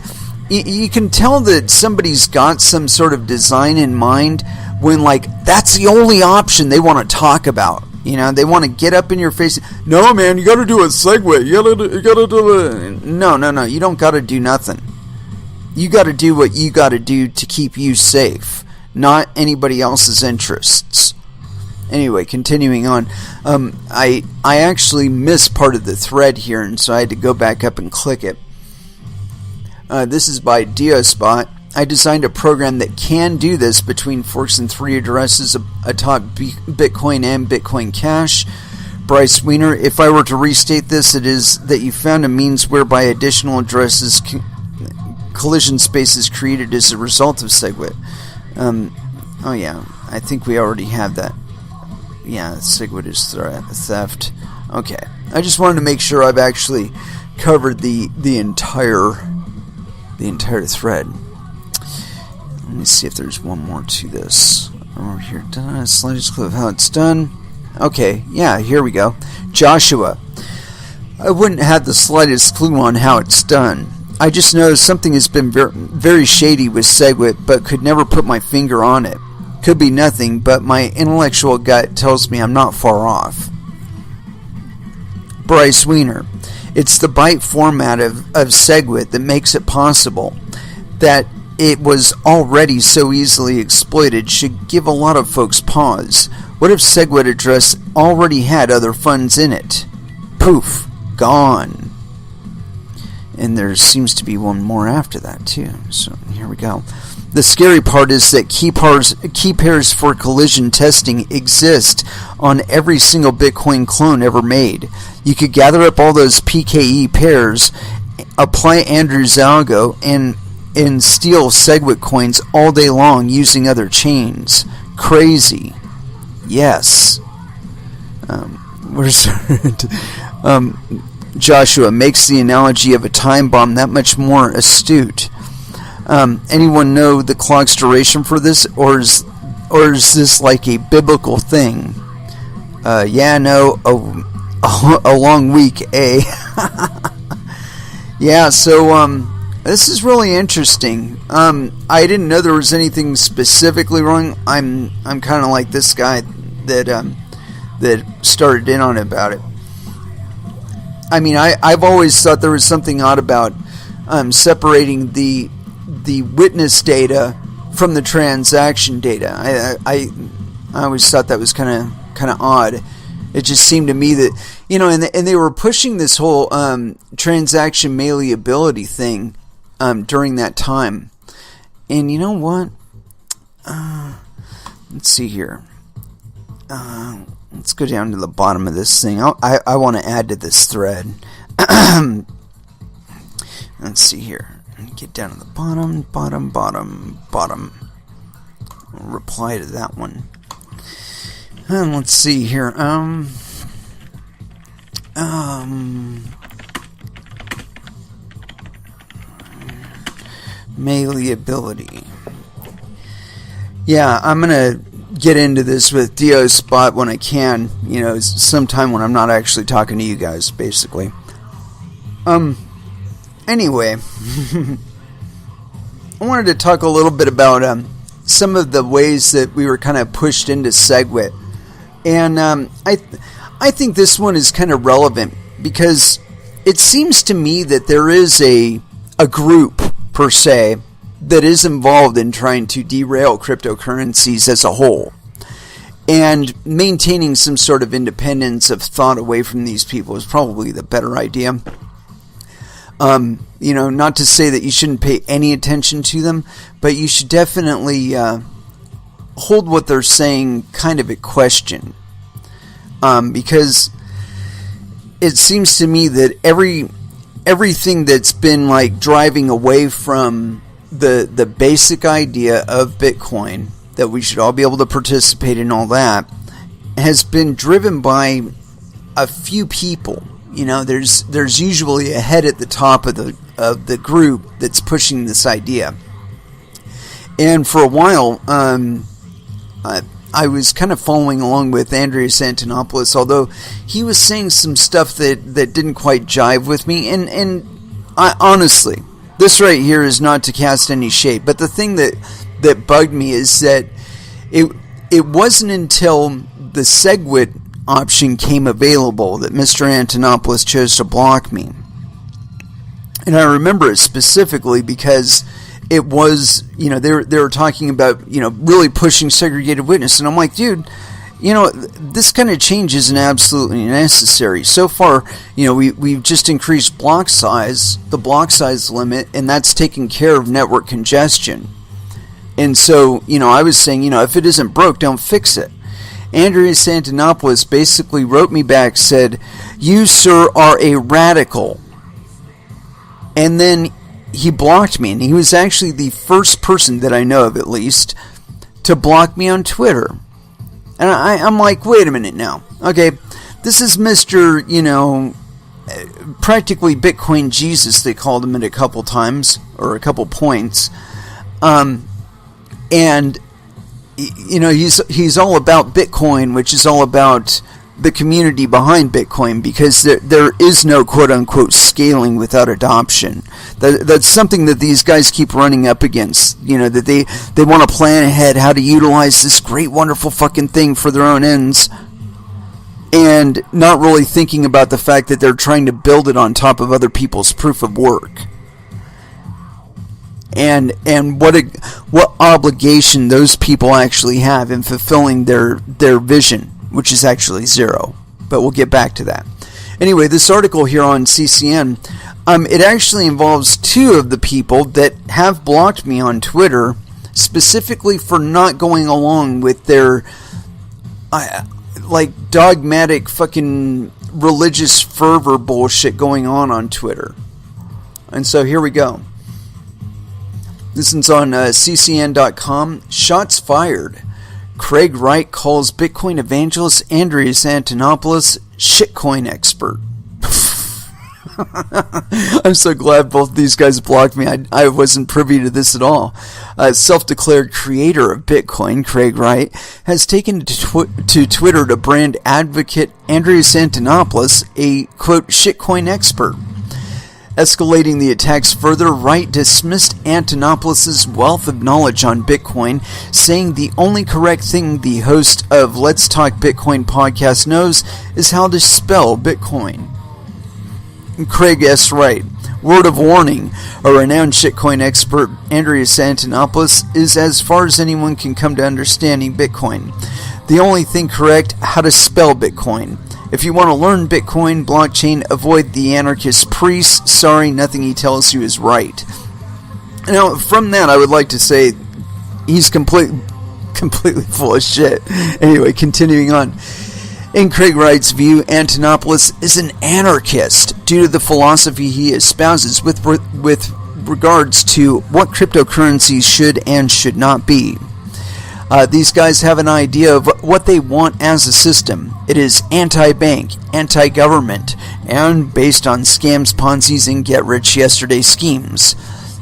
you can tell that somebody's got some sort of design in mind when, like, that's the only option they want to talk about. You know, they want to get up in your face. No, man, you got to do a SegWit. You got to do it. No. You don't got to do nothing. You got to do what you got to do to keep you safe, not anybody else's interests. Anyway, continuing on. I actually missed part of the thread here, and so I had to go back up and click it. This is by Diospot. I designed a program that can do this between forks and 3 addresses atop Bitcoin and Bitcoin Cash. Bryce Wiener, if I were to restate this, it is that you found a means whereby additional addresses collision space is created as a result of SegWit. Oh yeah, I think we already have that. Yeah, SegWit is theft. Okay, I just wanted to make sure I've actually covered the entire thread. Let me see if there's one more to this. Over here, slightest clue of how it's done. Okay, yeah, here we go. Joshua. I wouldn't have the slightest clue on how it's done. I just know something has been very shady with Segwit, but could never put my finger on it. Could be nothing, but my intellectual gut tells me I'm not far off. Bryce Wiener. It's the byte format of Segwit that makes it possible. That it was already so easily exploited should give a lot of folks pause. What if Segwit address already had other funds in it? Poof. Gone. And there seems to be one more after that too. So here we go. The scary part is that key pairs for collision testing exist on every single Bitcoin clone ever made. You could gather up all those PKE pairs, apply Andrew's algo, and steal Segwit coins all day long using other chains. Crazy. Yes. Joshua makes the analogy of a time bomb that much more astute. Anyone know the clock's duration for this, or is this like a biblical thing? Yeah, no, a long week, eh? Yeah, so this is really interesting. I didn't know there was anything specifically wrong. I'm kind of like this guy that started in on about it. I mean, I've always thought there was something odd about separating the witness data from the transaction data. I always thought that was kind of odd. It just seemed to me that, and they were pushing this whole transaction malleability thing during that time. And you know what? Let's see here. Let's go down to the bottom of this thing. I want to add to this thread. Let's see here. Get down to the bottom. I'll reply to that one. And let's see here. Malleability. Yeah, I'm gonna get into this with Dio Spot when I can, sometime when I'm not actually talking to you guys, basically. Anyway, I wanted to talk a little bit about some of the ways that we were kind of pushed into Segwit. And I think this one is kind of relevant because it seems to me that there is a group, per se, that is involved in trying to derail cryptocurrencies as a whole. And maintaining some sort of independence of thought away from these people is probably the better idea. Not to say that you shouldn't pay any attention to them, but you should definitely hold what they're saying kind of at question. Because it seems to me that everything that's been like driving away from the basic idea of Bitcoin, that we should all be able to participate in all that, has been driven by a few people. There's usually a head at the top of the group that's pushing this idea. And for a while, I was kind of following along with Andreas Antonopoulos, although he was saying some stuff that didn't quite jive with me. And I honestly, this right here is not to cast any shade, but the thing that bugged me is that it wasn't until the Segwit option came available that Mr. Antonopoulos chose to block me. And I remember it specifically because it was, they were talking about, really pushing segregated witness. And I'm like, dude, this kind of change isn't absolutely necessary. So far, we've just increased the block size limit, and that's taking care of network congestion. And so, I was saying, if it isn't broke, don't fix it. Andreas Antonopoulos basically wrote me back, said, "You, sir, are a radical." And then he blocked me, and he was actually the first person that I know of, at least, to block me on Twitter. And I'm like, wait a minute now. Okay, this is Mr., practically Bitcoin Jesus, they called him it a couple times, or a couple points. And, you know, he's all about Bitcoin, which is all about the community behind Bitcoin, because there is no quote-unquote scaling without adoption. That's something that these guys keep running up against, you know, that they want to plan ahead how to utilize this great, wonderful fucking thing for their own ends, and not really thinking about the fact that they're trying to build it on top of other people's proof of work. And what obligation those people actually have in fulfilling their vision, which is actually zero. But we'll get back to that. Anyway, this article here on CCN, it actually involves two of the people that have blocked me on Twitter, specifically for not going along with their like dogmatic fucking religious fervor bullshit going on Twitter. And so here we go. This is on ccn.com. Shots fired. Craig Wright calls Bitcoin evangelist Andreas Antonopoulos shitcoin expert. I'm so glad both these guys blocked me. I wasn't privy to this at all. Self-declared creator of Bitcoin, Craig Wright, has taken to Twitter to brand advocate Andreas Antonopoulos a, quote, shitcoin expert. Escalating the attacks further, Wright dismissed Antonopoulos' wealth of knowledge on Bitcoin, saying the only correct thing the host of Let's Talk Bitcoin podcast knows is how to spell Bitcoin. Craig S. Wright. Word of warning, a renowned shitcoin expert, Andreas Antonopoulos, is as far as anyone can come to understanding Bitcoin. The only thing correct, how to spell Bitcoin. If you want to learn Bitcoin blockchain, avoid the anarchist priest. Sorry, nothing he tells you is right. Now, from that, I would like to say he's completely full of shit. Anyway, continuing on. In Craig Wright's view, Antonopoulos is an anarchist due to the philosophy he espouses with regards to what cryptocurrencies should and should not be. These guys have an idea of what they want as a system. It is anti-bank, anti-government, and based on scams, Ponzi's, and get-rich-yesterday schemes.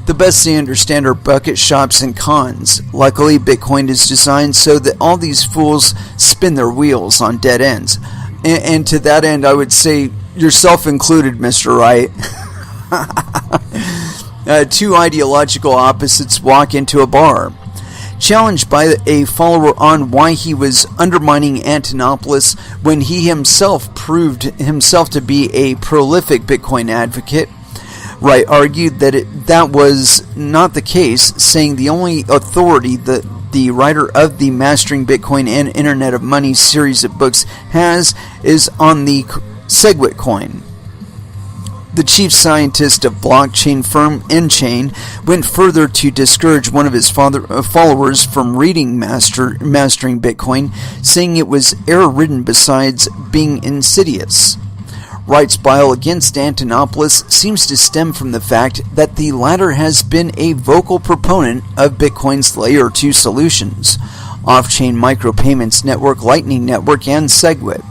The best they understand are bucket shops and cons. Luckily, Bitcoin is designed so that all these fools spin their wheels on dead ends. And to that end, I would say, yourself included, Mr. Wright. Two ideological opposites walk into a bar. Challenged by a follower on why he was undermining Antonopoulos when he himself proved himself to be a prolific Bitcoin advocate, Wright argued that that was not the case, saying the only authority that the writer of the Mastering Bitcoin and Internet of Money series of books has is on the Segwit coin. The chief scientist of blockchain firm Enchain went further to discourage one of his followers from reading Mastering Bitcoin, saying it was error-ridden besides being insidious. Wright's bile against Antonopoulos seems to stem from the fact that the latter has been a vocal proponent of Bitcoin's Layer 2 solutions, off-chain micropayments network Lightning Network, and Segwit.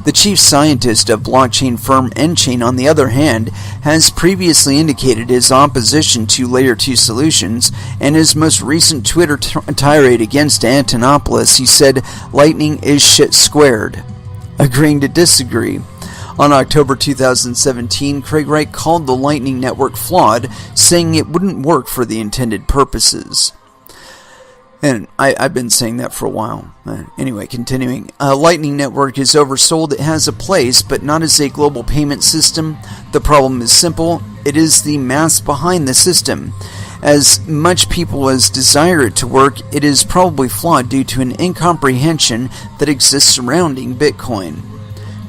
The chief scientist of blockchain firm Enchain, on the other hand, has previously indicated his opposition to Layer 2 solutions. In his most recent Twitter tirade against Antonopoulos, he said, "Lightning is shit squared," agreeing to disagree. On October 2017, Craig Wright called the Lightning Network flawed, saying it wouldn't work for the intended purposes. And I've been saying that for a while. Anyway, continuing. Lightning Network is oversold. It has a place, but not as a global payment system. The problem is simple. It is the maths behind the system. As much people as desire it to work, it is probably flawed due to an incomprehension that exists surrounding Bitcoin.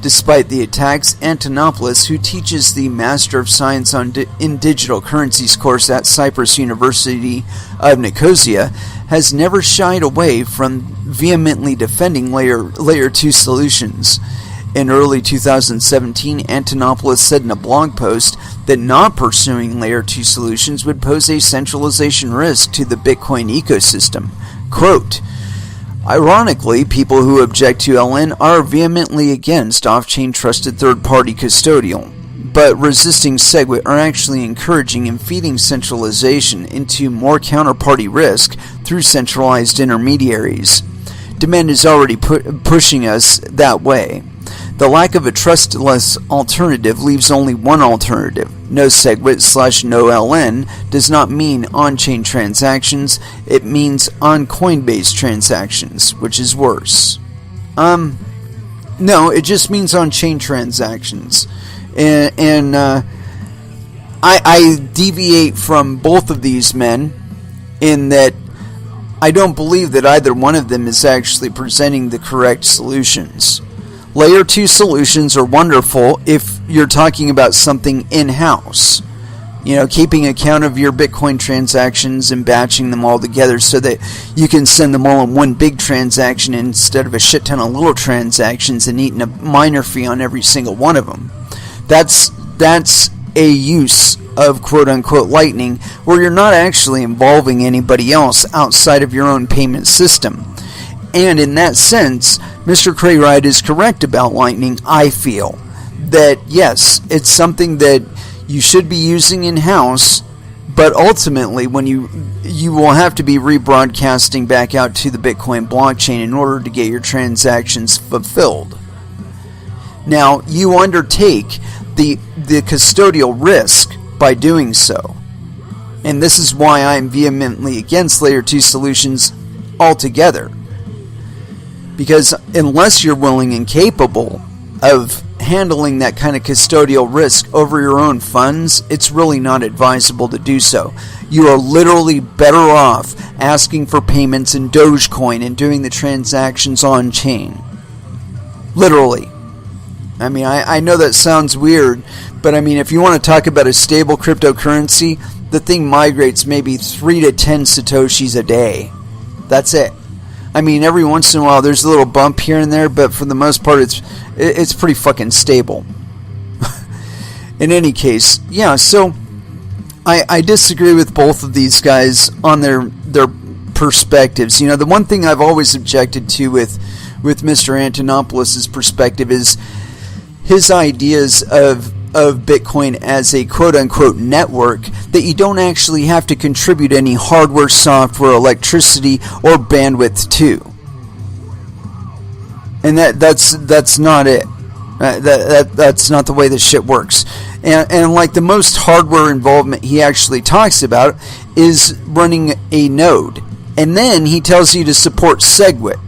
Despite the attacks, Antonopoulos, who teaches the Master of Science in Digital Currencies course at Cyprus University of Nicosia, has never shied away from vehemently defending Layer 2 solutions. In early 2017, Antonopoulos said in a blog post that not pursuing Layer 2 solutions would pose a centralization risk to the Bitcoin ecosystem. Quote, "Ironically, people who object to LN are vehemently against off-chain trusted third-party custodial. but resisting SegWit are actually encouraging and feeding centralization into more counterparty risk through centralized intermediaries. Demand is already pushing us that way. The lack of a trustless alternative leaves only one alternative. No SegWit/no LN does not mean on-chain transactions, it means on Coinbase transactions, which is worse. No, it just means on-chain transactions. And I deviate from both of these men in that I don't believe that either one of them is actually presenting the correct solutions. Layer 2 solutions are wonderful if you're talking about something in-house. You know, keeping account of your Bitcoin transactions and batching them all together so that you can send them all in one big transaction instead of a shit ton of little transactions and eating a miner fee on every single one of them. That's a use of quote-unquote Lightning where you're not actually involving anybody else outside of your own payment system. And in that sense, Mr. Craywright is correct about Lightning, I feel. That, yes, it's something that you should be using in-house, but ultimately when you will have to be rebroadcasting back out to the Bitcoin blockchain in order to get your transactions fulfilled. Now, you undertake the custodial risk by doing so. And this is why I'm vehemently against Layer 2 solutions altogether. Because unless you're willing and capable of handling that kind of custodial risk over your own funds, it's really not advisable to do so. You are literally better off asking for payments in Dogecoin and doing the transactions on chain. Literally. I mean, I know that sounds weird, but I mean, if you want to talk about a stable cryptocurrency, the thing migrates maybe 3 to 10 Satoshis a day. That's it. I mean, every once in a while there's a little bump here and there, but for the most part it's pretty fucking stable. In any case, yeah, so I disagree with both of these guys on their perspectives. You know, the one thing I've always objected to with Mr. Antonopoulos' perspective is his ideas of Bitcoin as a quote-unquote network that you don't actually have to contribute any hardware, software, electricity, or bandwidth to. And that's not it. That's not the way this shit works. And like the most hardware involvement he actually talks about is running a node. And then he tells you to support SegWit.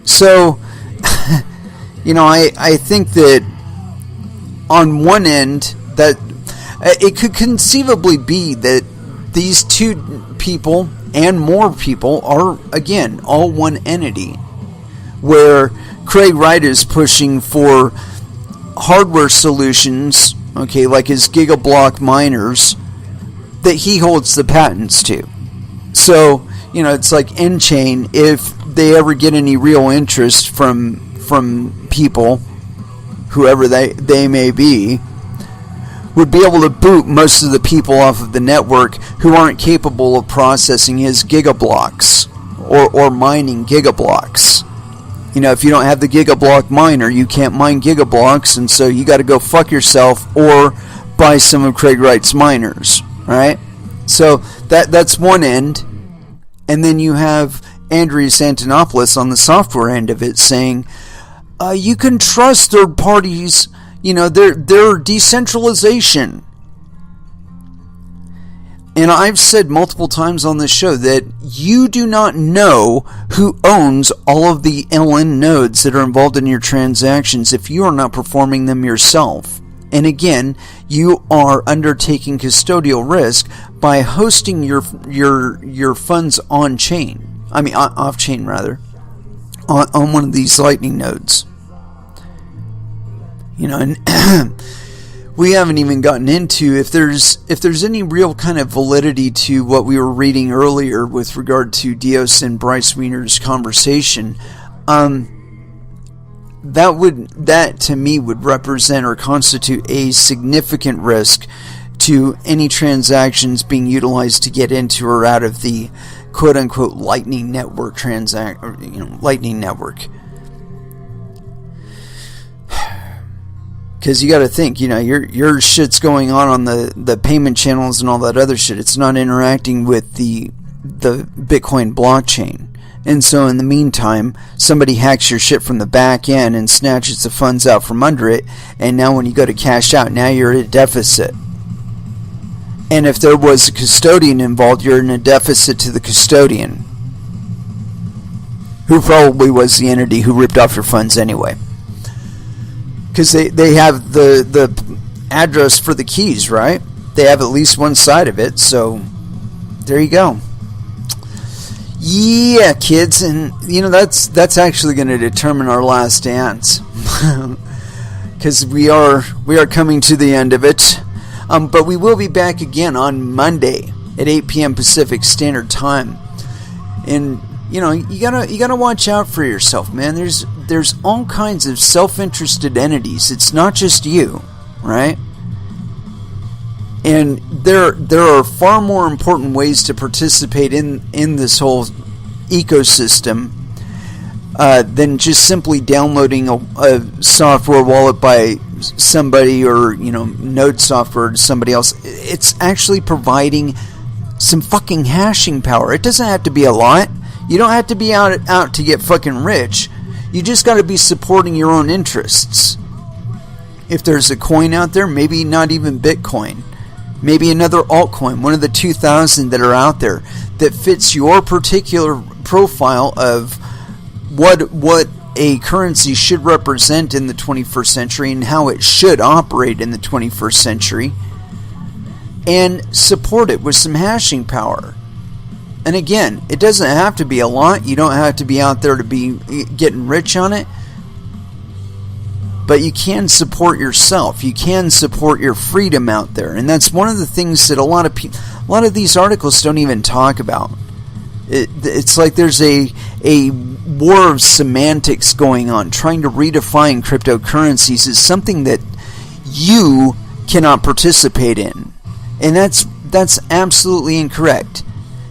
So, you know, I think that on one end, that it could conceivably be that these two people and more people are, again, all one entity, where Craig Wright is pushing for hardware solutions, okay, like his gigablock miners, that he holds the patents to. So, you know, it's like N-Chain, if they ever get any real interest from people, whoever they may be, would be able to boot most of the people off of the network who aren't capable of processing his gigablocks or mining gigablocks. You know, if you don't have the gigablock miner, you can't mine gigablocks, and so you got to go fuck yourself or buy some of Craig Wright's miners, right? So that's one end, and then you have Andreas Antonopoulos on the software end of it saying, you can trust third parties, you know, their decentralization. And I've said multiple times on this show that you do not know who owns all of the LN nodes that are involved in your transactions if you are not performing them yourself. And again, you are undertaking custodial risk by hosting your funds on chain. I mean, off chain rather. On one of these Lightning nodes. You know, and we haven't even gotten into if there's any real kind of validity to what we were reading earlier with regard to Dios and Bryce Wiener's conversation. That to me would represent or constitute a significant risk to any transactions being utilized to get into or out of the quote-unquote Lightning Network Lightning Network. Because you got to think, your shit's going on the payment channels and all that other shit. It's not interacting with the Bitcoin blockchain. And so in the meantime, somebody hacks your shit from the back end and snatches the funds out from under it. And now when you go to cash out, now you're at a deficit. And if there was a custodian involved, you're in a deficit to the custodian, who probably was the entity who ripped off your funds anyway. Because they have the address for the keys, right? They have at least one side of it, so there you go. Yeah, kids, and that's actually going to determine our last dance, because we are coming to the end of it. But we will be back again on Monday at 8 p.m. Pacific Standard Time, and you gotta watch out for yourself, man. There's all kinds of self-interested entities. It's not just you, right? And there are far more important ways to participate in this whole ecosystem than just simply downloading a software wallet by somebody, or node software to somebody else. It's actually providing some fucking hashing power. It doesn't have to be a lot. You don't have to be out to get fucking rich. You just got to be supporting your own interests. If there's a coin out there, maybe not even Bitcoin, maybe another altcoin, one of the 2,000 that are out there that fits your particular profile of what a currency should represent in the 21st century and how it should operate in the 21st century, and support it with some hashing power. And again, it doesn't have to be a lot. You don't have to be out there to be getting rich on it. But you can support yourself. You can support your freedom out there. And that's one of the things that a lot of these articles don't even talk about. It's like there's a war of semantics going on, trying to redefine cryptocurrencies as something that you cannot participate in. And that's absolutely incorrect.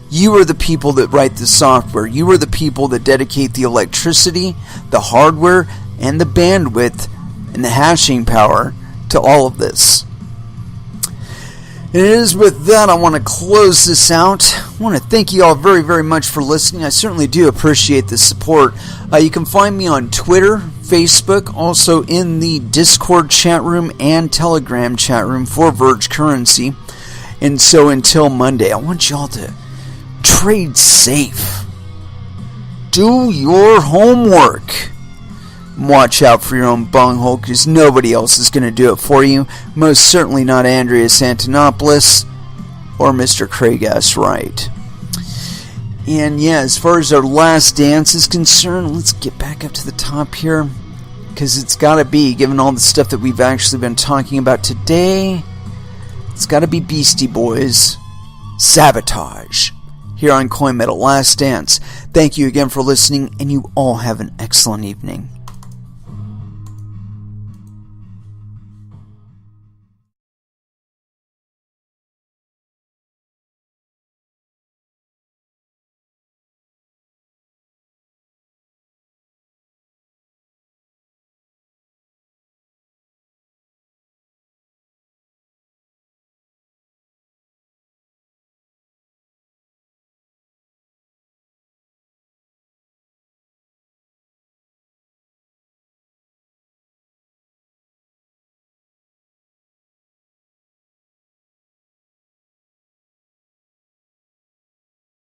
You are the people that write the software. You are the people that dedicate the electricity, the hardware, and the bandwidth and the hashing power to all of this. And it is with that I want to close this out. I want to thank you all very, very much for listening. I certainly do appreciate the support. You can find me on Twitter, Facebook, also in the Discord chat room and Telegram chat room for Verge Currency. And so until Monday, I want you all to trade safe. Do your homework. Watch out for your own bunghole, because nobody else is going to do it for you. Most certainly not Andreas Antonopoulos or Mr. Craig S. Wright. And yeah, as far as our last dance is concerned, let's get back up to the top here, because it's got to be, given all the stuff that we've actually been talking about today, it's got to be Beastie Boys' Sabotage here on Coin Metal Last Dance. Thank you again for listening, and you all have an excellent evening.